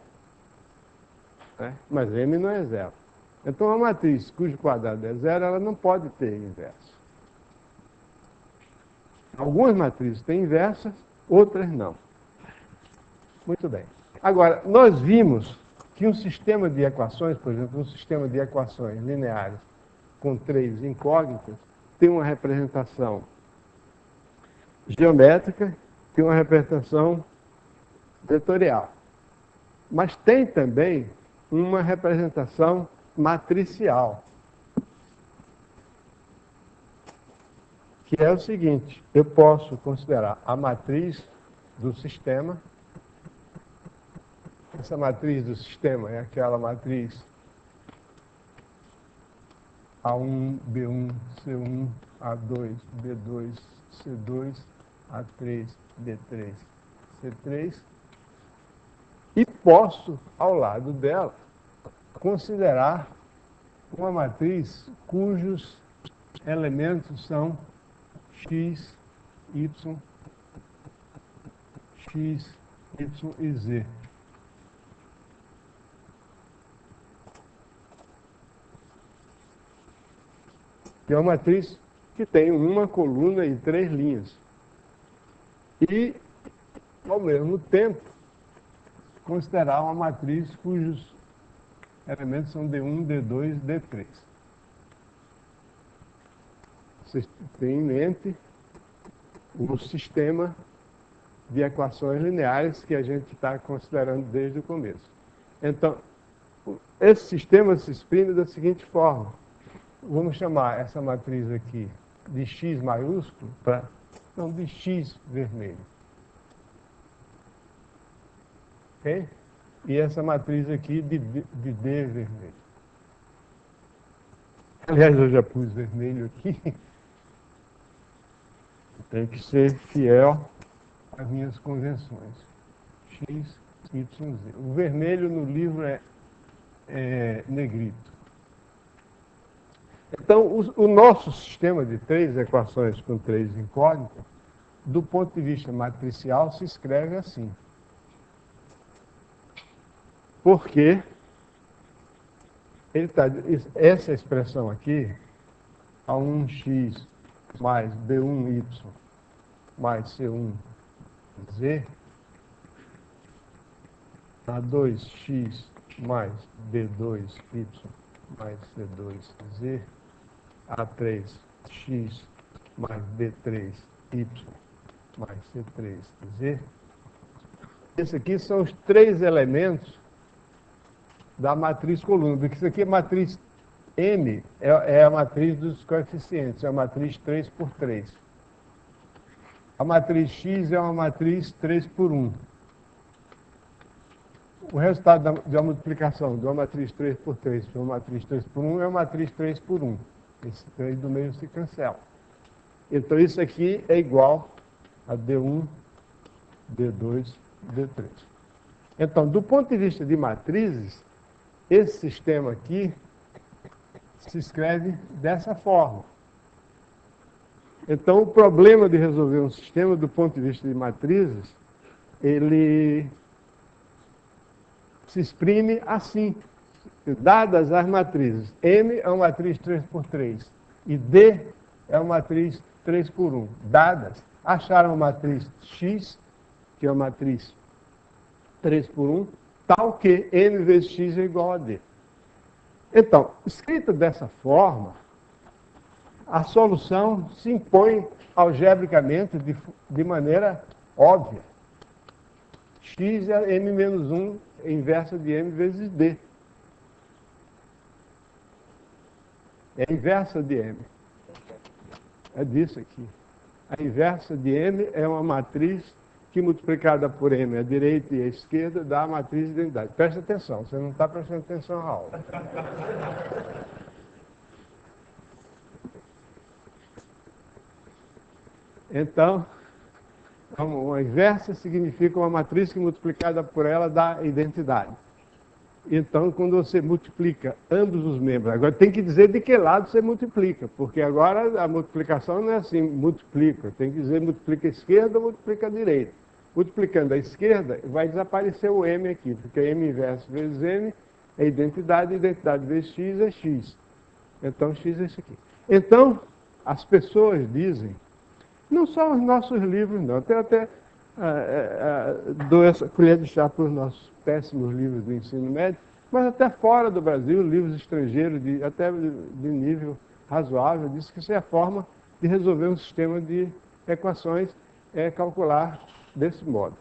Né? Mas M não é zero. Então, a matriz cujo quadrado é zero, ela não pode ter inverso. Algumas matrizes têm inversas, outras não. Muito bem. Agora, nós vimos que um sistema de equações, por exemplo, um sistema de equações lineares com três incógnitas, tem uma representação geométrica, tem uma representação vetorial. Mas tem também uma representação matricial, que é o seguinte: eu posso considerar a matriz do sistema. Essa matriz do sistema é aquela matriz A1, B1, C1, A2, B2, C2, A3, B3, C3. E posso, ao lado dela, considerar uma matriz cujos elementos são x, y, x, y e z. Que é uma matriz que tem uma coluna e 3 linhas. E, ao mesmo tempo, considerar uma matriz cujos elementos são D1, D2, D3. Vocês têm em mente o sistema de equações lineares que a gente está considerando desde o começo. Então, esse sistema se exprime da seguinte forma. Vamos chamar essa matriz aqui de X maiúsculo, não, de X vermelho. Ok? E essa matriz aqui de D vermelho. Aliás, eu já pus vermelho aqui. Tenho que ser fiel às minhas convenções. X, Y, Z. O vermelho no livro é negrito. Então, o nosso sistema de 3 equações com 3 incógnitas, do ponto de vista matricial, se escreve assim. Porque essa expressão aqui, A1x mais B1y mais C1z, A2x mais B2y mais C2z, A3x mais B3y mais C3z. Esses aqui são os 3 elementos da matriz coluna, porque isso aqui é matriz M, é a matriz dos coeficientes, é a matriz 3 por 3. A matriz X é uma matriz 3 por 1. O resultado da multiplicação de uma matriz 3 por 3 para uma matriz 3 por 1 é uma matriz 3 por 1. Esse 3 do meio se cancela. Então isso aqui é igual a D1, D2, D3. Então, do ponto de vista de matrizes, esse sistema aqui se escreve dessa forma. Então, o problema de resolver um sistema do ponto de vista de matrizes, ele se exprime assim. Dadas as matrizes, M é uma matriz 3 por 3 e D é uma matriz 3 por 1. Dadas, acharam a matriz X, que é uma matriz 3 por 1, tal que M vezes X é igual a D. Então, escrita dessa forma, a solução se impõe algebricamente de maneira óbvia. X é M menos 1, inversa de M vezes D. É a inversa de M. É disso aqui. A inversa de M é uma matriz que multiplicada por M, a direita e a esquerda, dá a matriz de identidade. Presta atenção, você não está prestando atenção à aula. Então, uma inversa significa uma matriz que multiplicada por ela dá identidade. Então, quando você multiplica ambos os membros, agora tem que dizer de que lado você multiplica, porque agora a multiplicação não é assim, multiplica, tem que dizer multiplica a esquerda ou multiplica a direita. Multiplicando a esquerda, vai desaparecer o M aqui, porque M inverso vezes M é identidade vezes X é X. Então, X é isso aqui. Então, as pessoas dizem, não só os nossos livros, não, até dou essa colher de chá para os nossos péssimos livros do ensino médio, mas até fora do Brasil, livros estrangeiros, até de nível razoável, diz que isso é a forma de resolver um sistema de equações, calcular desse modo.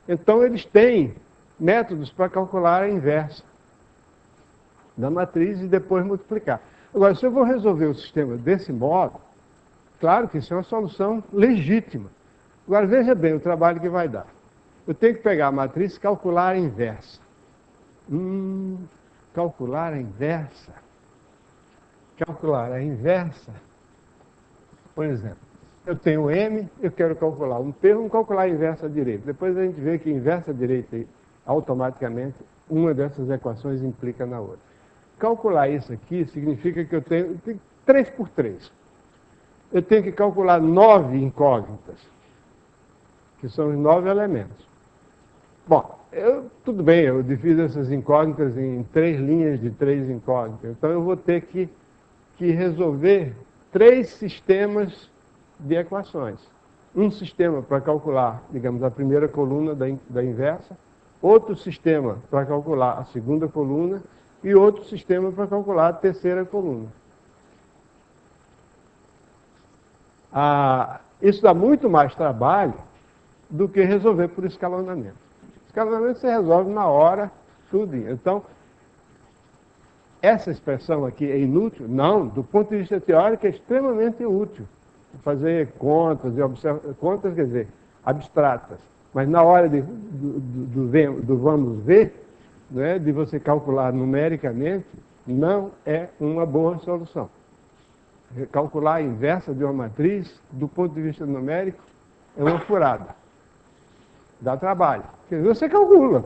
Então, eles têm métodos para calcular a inversa da matriz e depois multiplicar. Agora, se eu vou resolver o sistema desse modo, claro que isso é uma solução legítima. Agora, veja bem o trabalho que vai dar. Eu tenho que pegar a matriz e calcular a inversa. Calcular a inversa. Calcular a inversa. Por exemplo, eu tenho M, eu quero calcular um P, vamos calcular a inversa à direita. Depois a gente vê que a inversa à direita automaticamente, uma dessas equações implica na outra. Calcular isso aqui significa que eu tenho 3 por 3. Eu tenho que calcular 9 incógnitas, que são os 9 elementos. Bom, tudo bem, eu divido essas incógnitas em 3 linhas de 3 incógnitas. Então eu vou ter que resolver 3 sistemas de equações. Um sistema para calcular, digamos, a primeira coluna da inversa, outro sistema para calcular a segunda coluna e outro sistema para calcular a terceira coluna. Isso dá muito mais trabalho do que resolver por escalonamento. Escalonamento você resolve na hora, tudo. Então, essa expressão aqui é inútil? Não, do ponto de vista teórico é extremamente útil. Fazer contas, contas quer dizer, abstratas. Mas na hora do vamos ver, né, de você calcular numericamente, não é uma boa solução. Calcular a inversa de uma matriz, do ponto de vista numérico, é uma furada. Dá trabalho. Quer dizer, você calcula,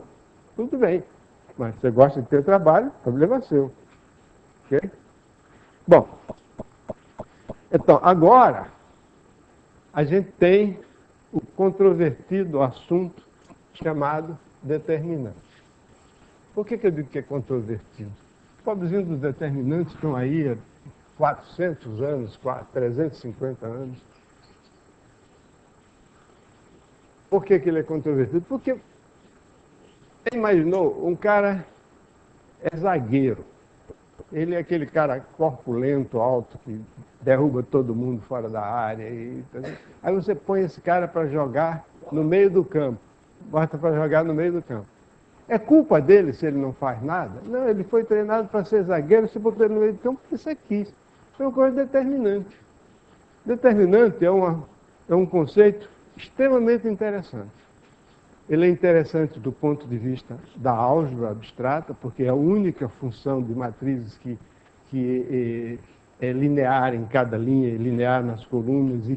tudo bem. Mas você gosta de ter trabalho, problema seu. Ok? Bom, então, agora, a gente tem o controvertido assunto chamado determinante. Por que eu digo que é controvertido? Os pobrezinhos dos determinantes estão aí há 400 anos, 350 anos. Por que ele é controvertido? Porque, você imaginou, um cara é zagueiro. Ele é aquele cara corpulento, alto, que derruba todo mundo fora da área. Aí você põe esse cara para jogar no meio do campo. Bota para jogar no meio do campo. É culpa dele se ele não faz nada? Não, ele foi treinado para ser zagueiro, você botou ele no meio do campo porque você quis. É uma coisa determinante. Determinante é um conceito extremamente interessante. Ele é interessante do ponto de vista da álgebra abstrata, porque é a única função de matrizes que é linear em cada linha, linear nas colunas,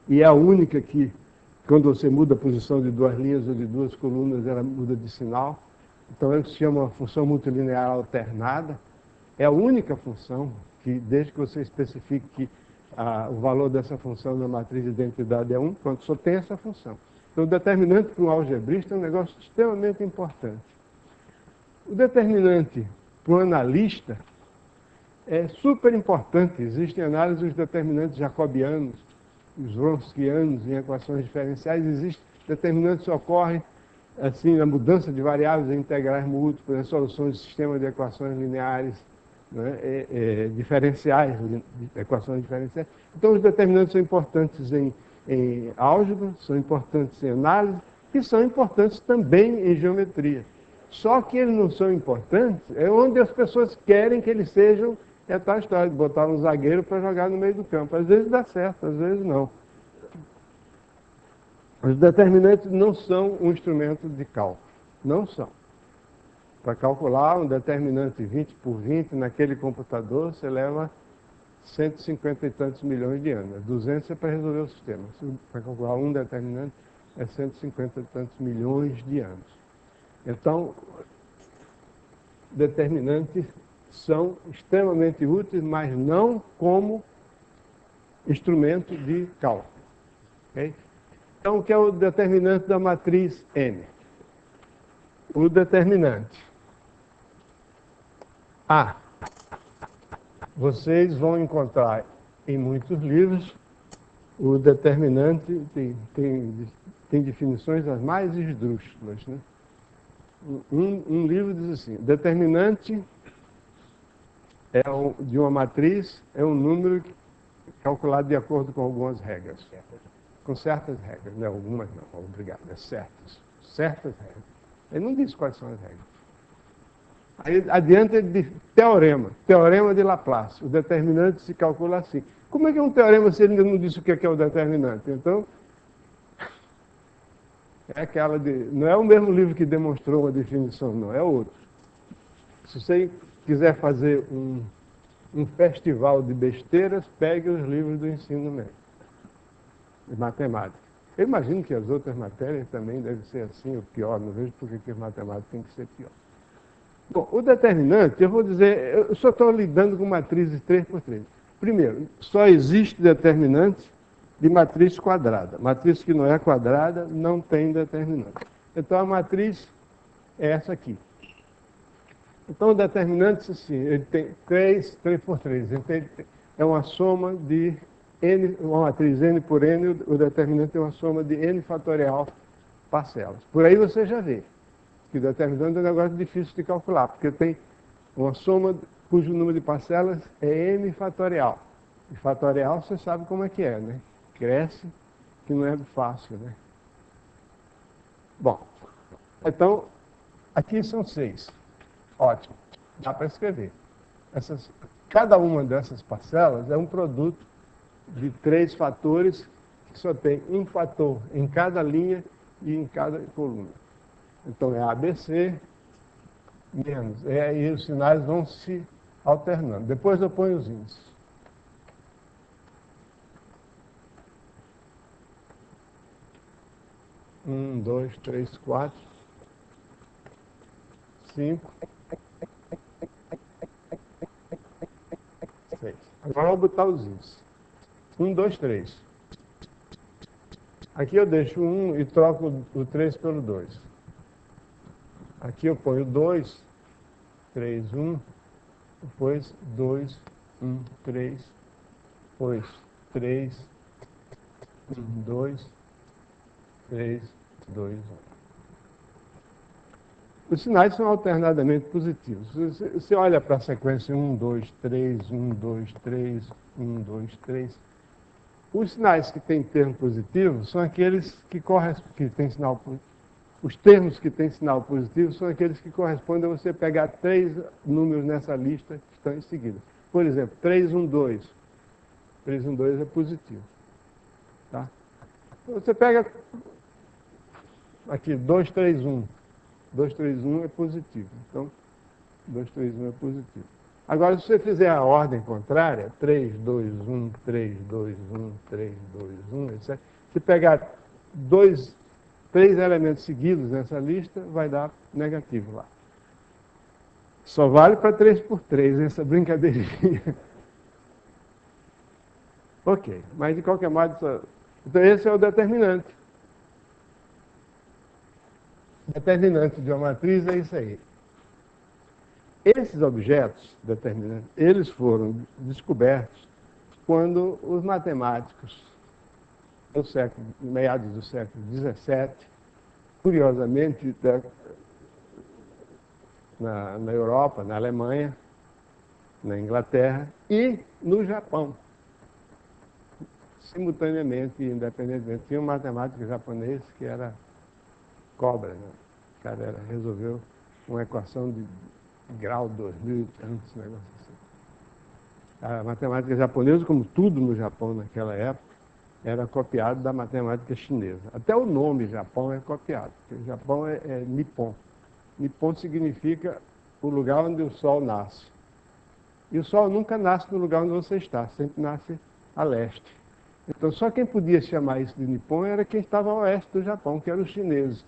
e é a única que, quando você muda a posição de 2 linhas ou de 2 colunas, ela muda de sinal. Então, ela se chama uma função multilinear alternada. É a única função que, desde que você especifique que o valor dessa função na matriz de identidade é 1, pronto, só tem essa função. Então, o determinante para um algebrista é um negócio extremamente importante. O determinante para um analista é super importante. Existem análises dos determinantes jacobianos, os wronskianos em equações diferenciais. Existem determinantes que ocorrem assim, na mudança de variáveis em integrais múltiplas, nas soluções de sistemas de equações lineares, né, diferenciais, de equações diferenciais. Então, os determinantes são importantes em álgebra, são importantes em análise e são importantes também em geometria. Só que eles não são importantes, é onde as pessoas querem que eles sejam, é tal história de botar um zagueiro para jogar no meio do campo. Às vezes dá certo, às vezes não. Os determinantes não são um instrumento de cálculo, não são. Para calcular um determinante 20 por 20 naquele computador, você leva 150 e tantos milhões de anos. 200 é para resolver o sistema. Para calcular um determinante é 150 e tantos milhões de anos. Então, determinantes são extremamente úteis, mas não como instrumento de cálculo. Okay? Então, o que é o determinante da matriz M? O determinante A. Vocês vão encontrar em muitos livros o determinante, tem definições as mais esdrúxulas, né? Um livro diz assim: determinante de uma matriz é um número calculado de acordo com algumas regras. Com certas regras, não, algumas não, obrigado, é certas regras. Ele não diz quais são as regras. Aí adiante ele diz teorema de Laplace. O determinante se calcula assim. Como é que é um teorema se ele não disse o que é o determinante? Então, não é o mesmo livro que demonstrou uma definição, não, é outro. Se você quiser fazer um festival de besteiras, pegue os livros do ensino médio, de matemática. Eu imagino que as outras matérias também devem ser assim, ou pior, não vejo por que matemática tem que ser pior. Bom, o determinante, eu vou dizer, eu só estou lidando com matrizes 3 por 3. Primeiro, só existe determinante de matriz quadrada. Matriz que não é quadrada não tem determinante. Então a matriz é essa aqui. Então o determinante, assim, ele tem 3 por 3. É uma soma de n, uma matriz n por n, o determinante é uma soma de n fatorial parcelas. Por aí você já vê que o determinante é um negócio difícil de calcular, porque tem uma soma cujo número de parcelas é n fatorial. E fatorial você sabe como é que é, né? Cresce, que não é fácil, né? Bom, então, aqui são 6. Ótimo, dá para escrever. Cada uma dessas parcelas é um produto de 3 fatores que só tem um fator em cada linha e em cada coluna. Então é ABC menos. E aí os sinais vão se alternando. Depois eu ponho os índices. 1, 2, 3, 4, 5, 6. Agora eu vou botar os índices. 1, 2, 3. Aqui eu deixo 1 e troco o 3 pelo 2. Aqui eu ponho 2, 3, 1, depois 2, 1, 3, depois 3, 1, 2, 3, 2, 1. Os sinais são alternadamente positivos. Você olha para a sequência 1, 2, 3, 1, 2, 3, 1, 2, 3. Os sinais que têm termo positivo são aqueles que têm sinal positivo. Os termos que têm sinal positivo são aqueles que correspondem a você pegar 3 números nessa lista que estão em seguida. Por exemplo, 312. 312 é positivo. Tá? Você pega aqui 231. 231 é positivo. Então, 231 é positivo. Agora, se você fizer a ordem contrária, 3, 2, 1, 3, 2, 1, 3, 2, 1, etc. Se pegar 3 elementos seguidos nessa lista, vai dar negativo lá. Só vale para 3 por 3, essa brincadeirinha. Ok, mas de qualquer modo, então esse é o determinante. Determinante de uma matriz é isso aí. Esses objetos determinantes, eles foram descobertos quando os matemáticos, meados do século XVII, curiosamente, na Europa, na Alemanha, na Inglaterra e no Japão, simultaneamente e independentemente. Tinha um matemático japonês que era cobra, né? O cara resolveu uma equação de grau 2000 e tantos, negócio assim. A matemática japonesa, como tudo no Japão naquela época, era copiado da matemática chinesa. Até o nome Japão é copiado, porque o Japão é Nippon. Nippon significa o lugar onde o sol nasce. E o sol nunca nasce no lugar onde você está, sempre nasce a leste. Então só quem podia chamar isso de Nippon era quem estava a oeste do Japão, que eram os chineses.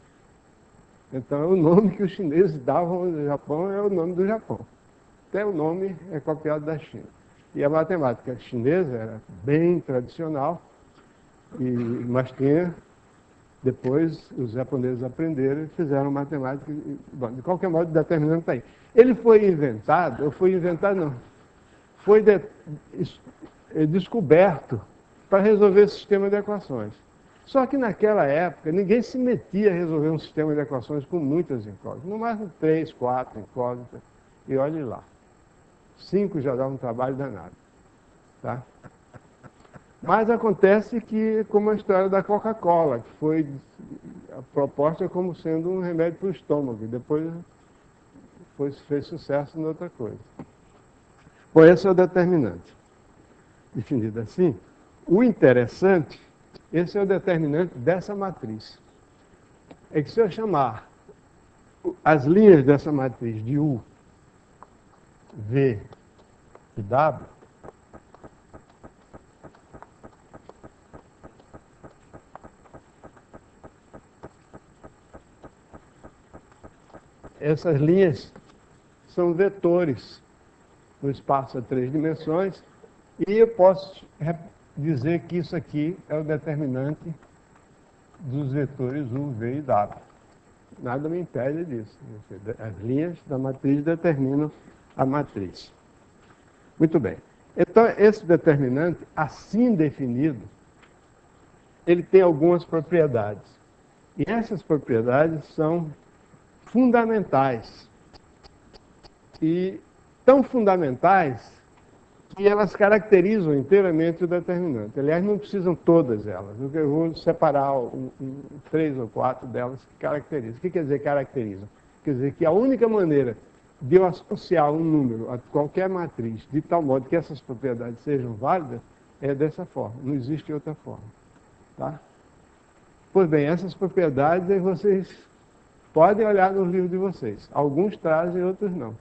Então o nome que os chineses davam ao Japão é o nome do Japão. Até o nome é copiado da China. E a matemática chinesa era bem tradicional, mas tinha, depois os japoneses aprenderam e fizeram matemática. Bom, de qualquer modo, o determinante está aí. Ele foi inventado, foi descoberto para resolver sistema de equações. Só que naquela época, ninguém se metia a resolver um sistema de equações com muitas incógnitas. No máximo 3, 4 incógnitas. E olhe lá. 5 já dá um trabalho danado. Tá? Mas acontece que, como a história da Coca-Cola, que foi a proposta como sendo um remédio para o estômago, e depois fez sucesso em outra coisa. Bom, esse é o determinante. Definido assim, o interessante, esse é o determinante dessa matriz. É que se eu chamar as linhas dessa matriz de U, V e W, essas linhas são vetores no espaço a 3 dimensões, e eu posso dizer que isso aqui é o determinante dos vetores U, V e W. Nada me impede disso. As linhas da matriz determinam a matriz. Muito bem. Então, esse determinante, assim definido, ele tem algumas propriedades. E essas propriedades são fundamentais. E tão fundamentais que elas caracterizam inteiramente o determinante. Aliás, não precisam todas elas. Eu vou separar 3 ou 4 delas que caracterizam. O que quer dizer caracterizam? Quer dizer que a única maneira de eu associar um número a qualquer matriz, de tal modo que essas propriedades sejam válidas, é dessa forma. Não existe outra forma. Tá? Pois bem, essas propriedades aí vocês podem olhar nos livros de vocês. Alguns trazem, outros não.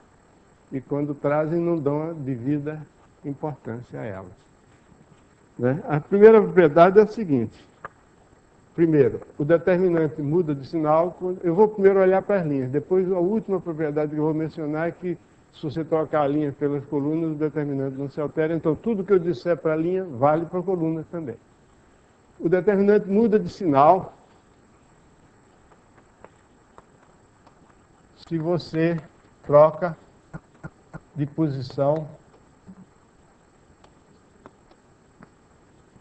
E quando trazem, não dão a devida importância a elas. Né? A primeira propriedade é a seguinte. Primeiro, o determinante muda de sinal. Eu vou primeiro olhar para as linhas. Depois, a última propriedade que eu vou mencionar é que, se você trocar a linha pelas colunas, o determinante não se altera. Então, tudo que eu disser para a linha vale para a coluna também. O determinante muda de sinal se você troca de posição.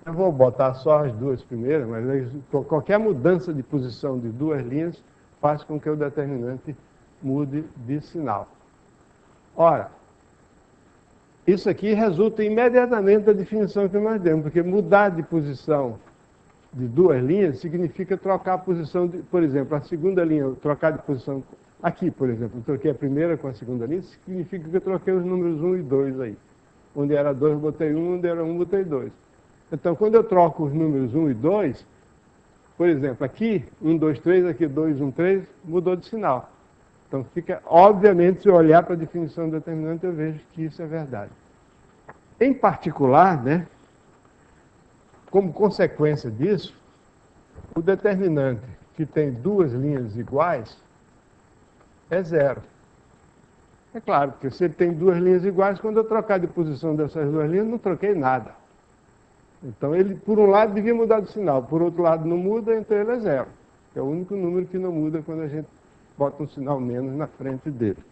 Eu vou botar só as duas primeiras, mas qualquer mudança de posição de duas linhas faz com que o determinante mude de sinal. Ora, isso aqui resulta imediatamente da definição que nós demos, porque mudar de posição de duas linhas significa trocar a posição, por exemplo, a segunda linha, trocar de posição aqui, por exemplo, eu troquei a primeira com a segunda linha, significa que eu troquei os números 1 e 2 aí. Onde era 2, botei 1, onde era 1, botei 2. Então, quando eu troco os números 1 e 2, por exemplo, aqui, 1, 2, 3, aqui 2, 1, 3, mudou de sinal. Então, fica, obviamente, se eu olhar para a definição do determinante, eu vejo que isso é verdade. Em particular, né, como consequência disso, o determinante que tem duas linhas iguais é zero. É claro, porque se ele tem duas linhas iguais, quando eu trocar de posição dessas duas linhas, não troquei nada. Então, ele, por um lado, devia mudar de sinal, por outro lado, não muda, então ele é zero. É o único número que não muda quando a gente bota um sinal menos na frente dele.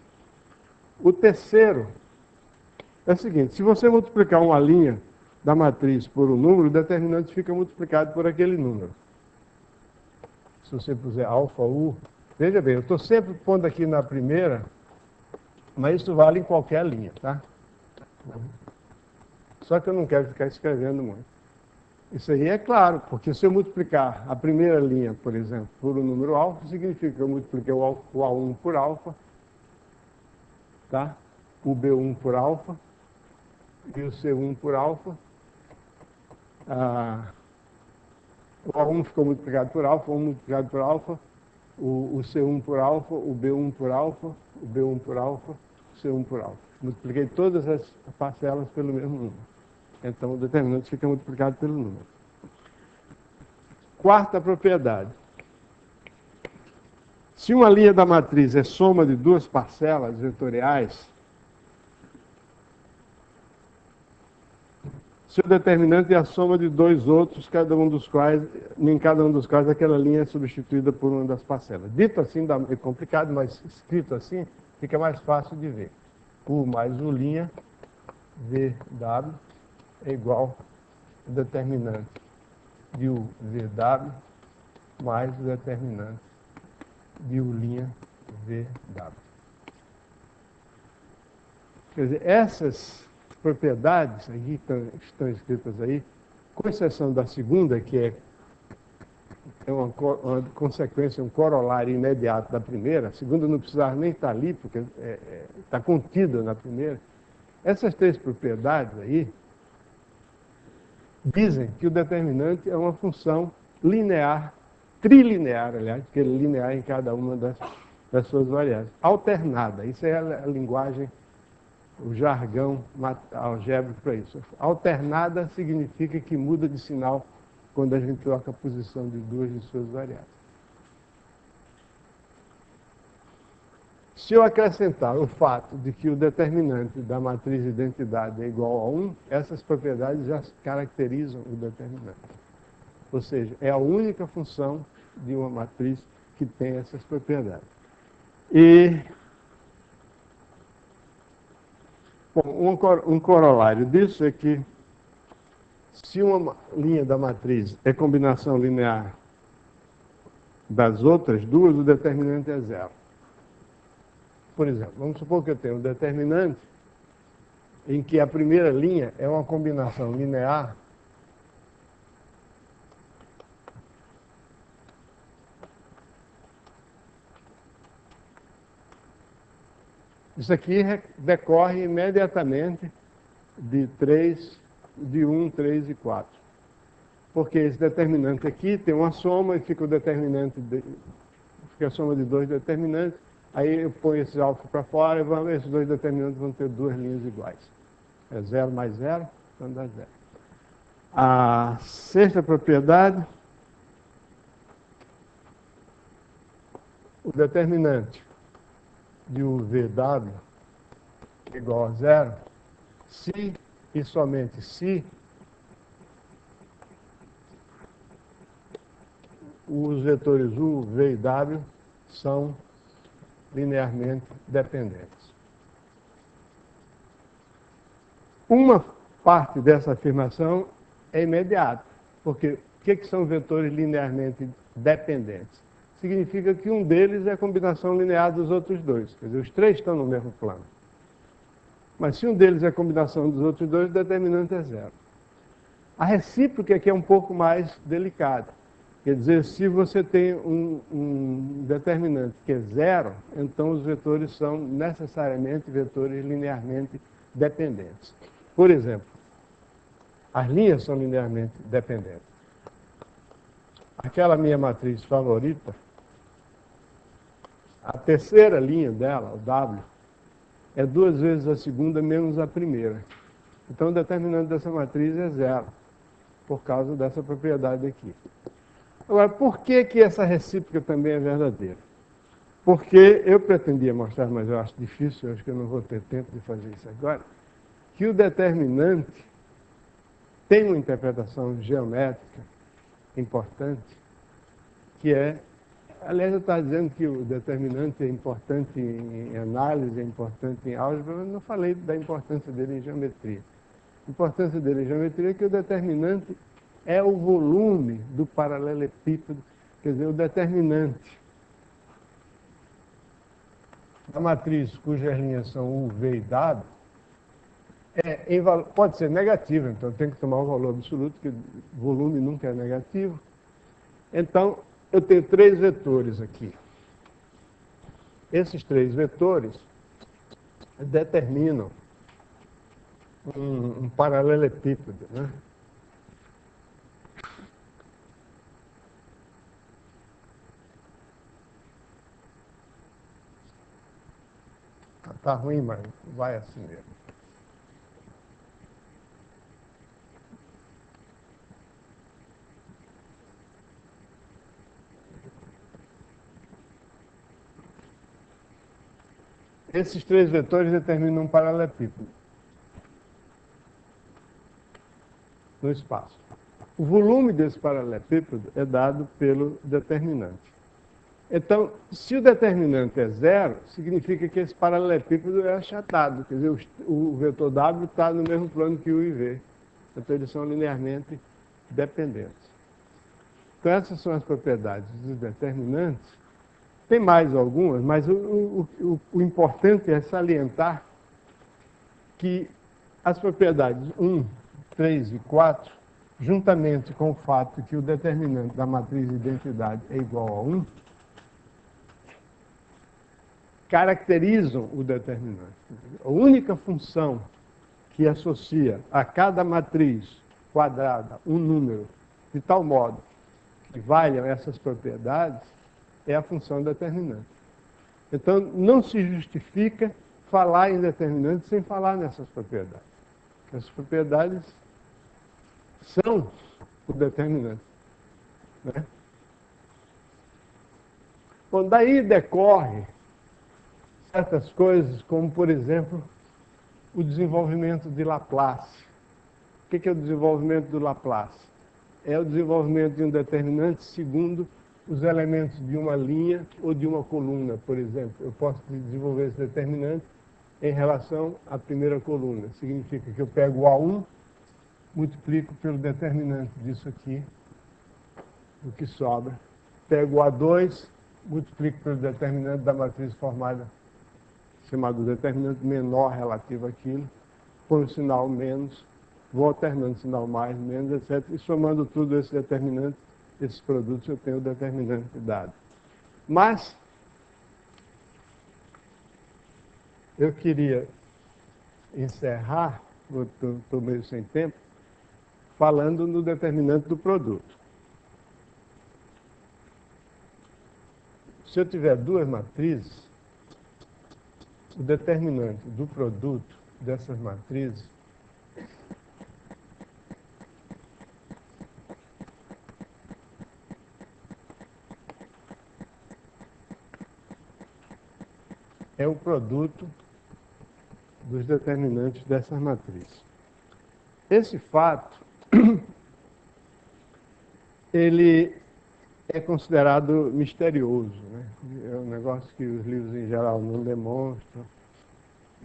O terceiro é o seguinte: se você multiplicar uma linha da matriz por um número, o determinante fica multiplicado por aquele número. Se você puser alfa, U, veja bem, eu estou sempre pondo aqui na primeira, mas isso vale em qualquer linha, tá? Só que eu não quero ficar escrevendo muito. Isso aí é claro, porque se eu multiplicar a primeira linha, por exemplo, por um número alfa, significa que eu multipliquei o A1 por alfa, tá? O B1 por alfa e o C1 por alfa. O A1 ficou multiplicado por alfa, o 1 multiplicado por alfa, o C1 por alfa, o B1 por alfa, o B1 por alfa, o C1 por alfa. Multipliquei todas as parcelas pelo mesmo número. Então, o determinante fica multiplicado pelo número. Quarta propriedade. Se uma linha da matriz é soma de duas parcelas vetoriais, seu determinante é a soma de dois outros, em cada um dos quais aquela linha é substituída por uma das parcelas. Dito assim é complicado, mas escrito assim fica mais fácil de ver. U mais U', VW é igual ao determinante de U, VW, mais o determinante de U', VW. Quer dizer, essas propriedades aqui estão escritas aí, com exceção da segunda, que é uma consequência, um corolário imediato da primeira. A segunda não precisava nem estar ali, porque está contida na primeira. Essas três propriedades aí dizem que o determinante é uma função linear, trilinear, aliás, porque ele é linear em cada uma das suas variáveis. Alternada, isso é a linguagem, o jargão algébrico para isso. Alternada significa que muda de sinal quando a gente troca a posição de duas de suas variáveis. Se eu acrescentar o fato de que o determinante da matriz de identidade é igual a 1, essas propriedades já caracterizam o determinante. Ou seja, é a única função de uma matriz que tem essas propriedades. E, bom, um corolário disso é que, se uma linha da matriz é combinação linear das outras duas, o determinante é zero. Por exemplo, vamos supor que eu tenho um determinante em que a primeira linha é uma combinação linear isso aqui decorre imediatamente de 1, 3 e 4. Porque esse determinante aqui tem uma soma e fica o determinante, fica a soma de dois determinantes, aí eu ponho esse alfa para fora e esses dois determinantes vão ter duas linhas iguais. É 0 mais 0, então dá 0. A sexta propriedade, o determinante de UVW é igual a 0, se e somente se os vetores U, V e W são linearmente dependentes. Uma parte dessa afirmação é imediata, porque o que são vetores linearmente dependentes? Significa que um deles é a combinação linear dos outros dois, quer dizer, os três estão no mesmo plano. Mas se um deles é a combinação dos outros dois, o determinante é zero. A recíproca é que é um pouco mais delicada. Quer dizer, se você tem um determinante que é zero, então os vetores são necessariamente vetores linearmente dependentes. Por exemplo, as linhas são linearmente dependentes. Aquela minha matriz favorita, a terceira linha dela, o W, é 2 vezes a segunda menos a primeira. Então o determinante dessa matriz é zero, por causa dessa propriedade aqui. Agora, por que essa recíproca também é verdadeira? Porque eu pretendia mostrar, mas eu acho difícil, eu acho que eu não vou ter tempo de fazer isso agora, que o determinante tem uma interpretação geométrica importante, que é, aliás, eu estava dizendo que o determinante é importante em análise, é importante em álgebra, mas não falei da importância dele em geometria. A importância dele em geometria é que o determinante é o volume do paralelepípedo, quer dizer, o determinante da matriz cujas linhas são U, V e W, pode ser negativo, então tem que tomar o valor absoluto, que volume nunca é negativo. Então, eu tenho três vetores aqui. Esses três vetores determinam um paralelepípedo, né? Tá ruim, mas vai assim mesmo. Esses três vetores determinam um paralelepípedo no espaço. O volume desse paralelepípedo é dado pelo determinante. Então, se o determinante é zero, significa que esse paralelepípedo é achatado. Quer dizer, o vetor W está no mesmo plano que o U e V. Então, eles são linearmente dependentes. Então, essas são as propriedades dos determinantes. Tem mais algumas, mas o importante é salientar que as propriedades 1, 3 e 4, juntamente com o fato que o determinante da matriz de identidade é igual a 1, caracterizam o determinante. A única função que associa a cada matriz quadrada um número de tal modo que valham essas propriedades é a função determinante. Então, não se justifica falar em determinante sem falar nessas propriedades. Essas propriedades são o determinante. Né? Bom, daí decorre, certas coisas, como, por exemplo, o desenvolvimento de Laplace. O que é o desenvolvimento do Laplace? É o desenvolvimento de um determinante segundo os elementos de uma linha ou de uma coluna, por exemplo. Eu posso desenvolver esse determinante em relação à primeira coluna. Significa que eu pego o A1, multiplico pelo determinante disso aqui, o que sobra. Pego o A2, multiplico pelo determinante da matriz formada, chamado determinante menor relativo àquilo, põe o sinal menos, vou alternando sinal mais, menos, etc. E somando tudo esse determinante, esses produtos, eu tenho o determinante dado. Mas eu queria encerrar, estou meio sem tempo, falando no determinante do produto. Se eu tiver duas matrizes, o determinante do produto dessas matrizes é o produto dos determinantes dessas matrizes. Esse fato, ele é considerado misterioso, né? É um negócio que os livros em geral não demonstram.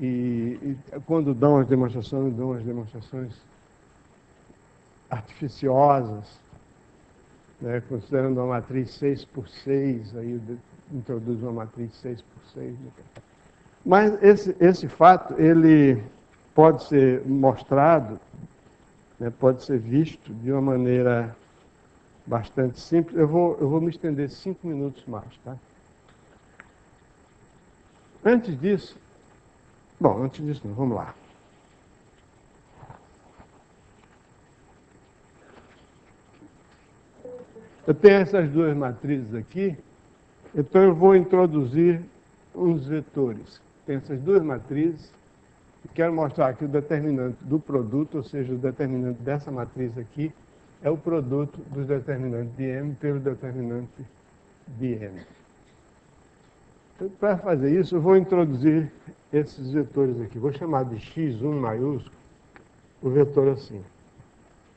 E quando dão as demonstrações artificiosas, né? Considerando uma matriz 6 por 6, aí introduz uma matriz 6 por 6. Né? Mas esse fato, ele pode ser mostrado, né? Pode ser visto de uma maneira bastante simples. Eu vou me estender 5 minutos mais, tá? Antes disso não, vamos lá. Eu tenho essas duas matrizes aqui, então eu vou introduzir uns vetores. Tem essas duas matrizes, e quero mostrar que o determinante do produto, ou seja, o determinante dessa matriz aqui, é o produto dos determinantes de M pelo determinante de N. Então, para fazer isso, eu vou introduzir esses vetores aqui. Vou chamar de x1 maiúsculo o vetor assim.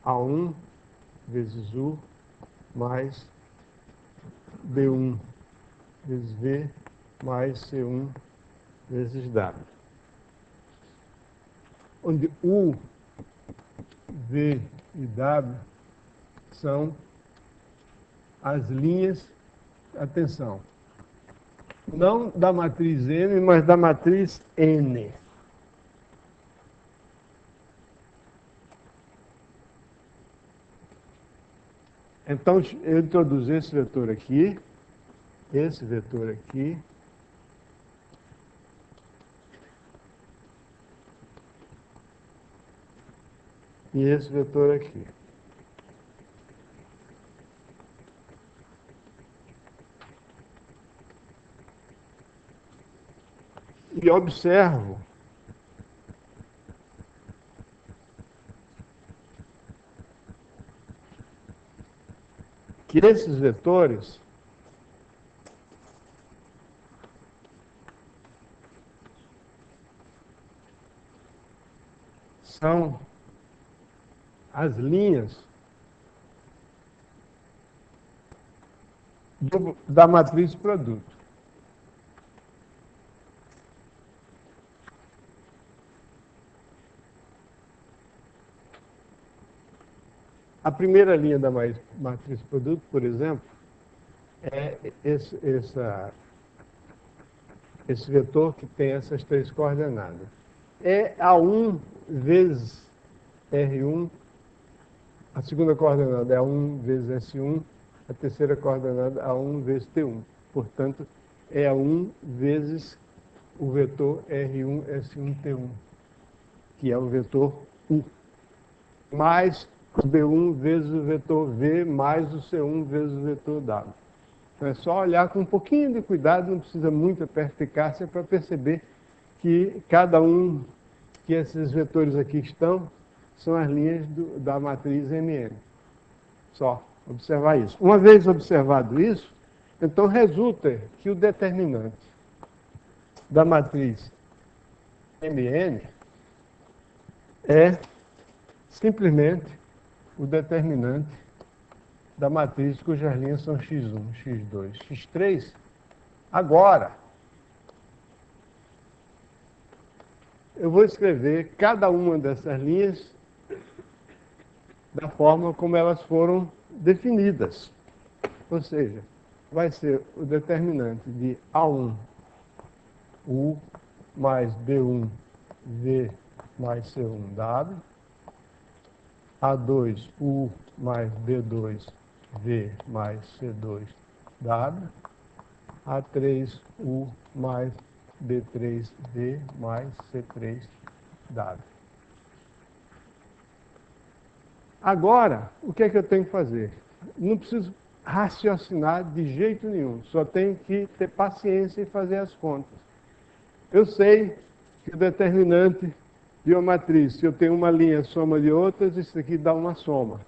A1 vezes U mais B1 vezes V mais C1 vezes W. Onde U, V e W são as linhas, atenção, não da matriz M, mas da matriz N. Então, eu introduzi esse vetor aqui, e esse vetor aqui E observo que esses vetores são as linhas da matriz produto. A primeira linha da matriz produto, por exemplo, é esse vetor que tem essas três coordenadas. É A1 vezes R1, a segunda coordenada é A1 vezes S1, a terceira coordenada é A1 vezes T1. Portanto, é A1 vezes o vetor R1, S1, T1, que é o vetor U, mais o B1 vezes o vetor V, mais o C1 vezes o vetor W. Então é só olhar com um pouquinho de cuidado, não precisa muita perspicácia para perceber que cada um que esses vetores aqui estão são as linhas da matriz MN. Só observar isso. Uma vez observado isso, então resulta que o determinante da matriz Mn é simplesmente o determinante da matriz cujas linhas são x1, x2, x3. Agora, eu vou escrever cada uma dessas linhas da forma como elas foram definidas. Ou seja, vai ser o determinante de A1, U mais B1, V mais C1 dado, A2, U mais B2, V mais C2 dado, A3, U mais B3, V mais C3 dado. Agora, o que é que eu tenho que fazer? Não preciso raciocinar de jeito nenhum, só tenho que ter paciência e fazer as contas. Eu sei que o determinante de uma matriz, se eu tenho uma linha soma de outras, isso aqui dá uma soma.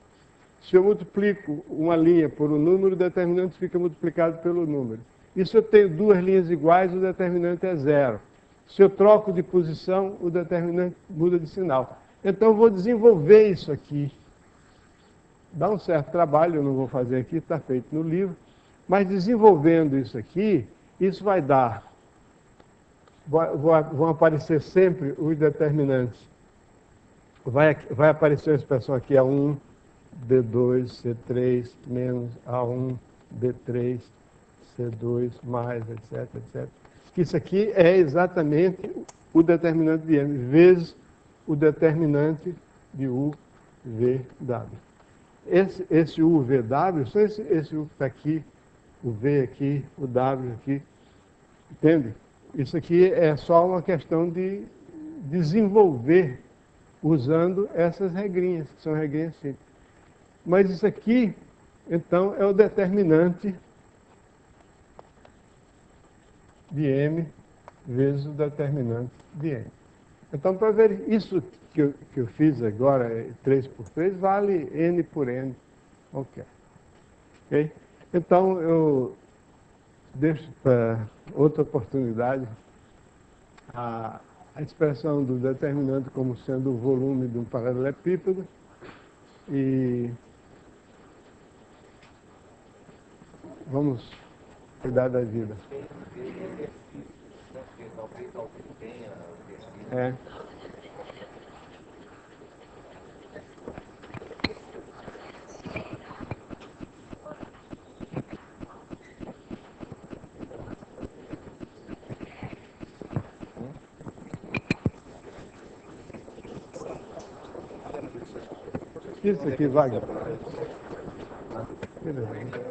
Se eu multiplico uma linha por um número, o determinante fica multiplicado pelo número. E se eu tenho duas linhas iguais, o determinante é zero. Se eu troco de posição, o determinante muda de sinal. Então eu vou desenvolver isso aqui. Dá um certo trabalho, eu não vou fazer aqui, está feito no livro, mas desenvolvendo isso aqui, isso vai dar, vão aparecer sempre os determinantes. Vai aparecer a expressão aqui A1, B2, C3, menos A1, B3, C2, mais, etc, etc. Isso aqui é exatamente o determinante de M, vezes o determinante de U, V, W. Esse U, V, W, só esse U que está aqui, o V aqui, o W aqui, entende? Isso aqui é só uma questão de desenvolver usando essas regrinhas, que são regrinhas simples. Mas isso aqui, então, é o determinante de M vezes o determinante de N. Então, para ver isso que eu fiz agora, 3 por 3, vale N por N. Ok. Então, eu deixo para outra oportunidade a expressão do determinante como sendo o volume de um paralelepípedo e vamos cuidar da vida. É. Isso aqui, Wagner. Beleza.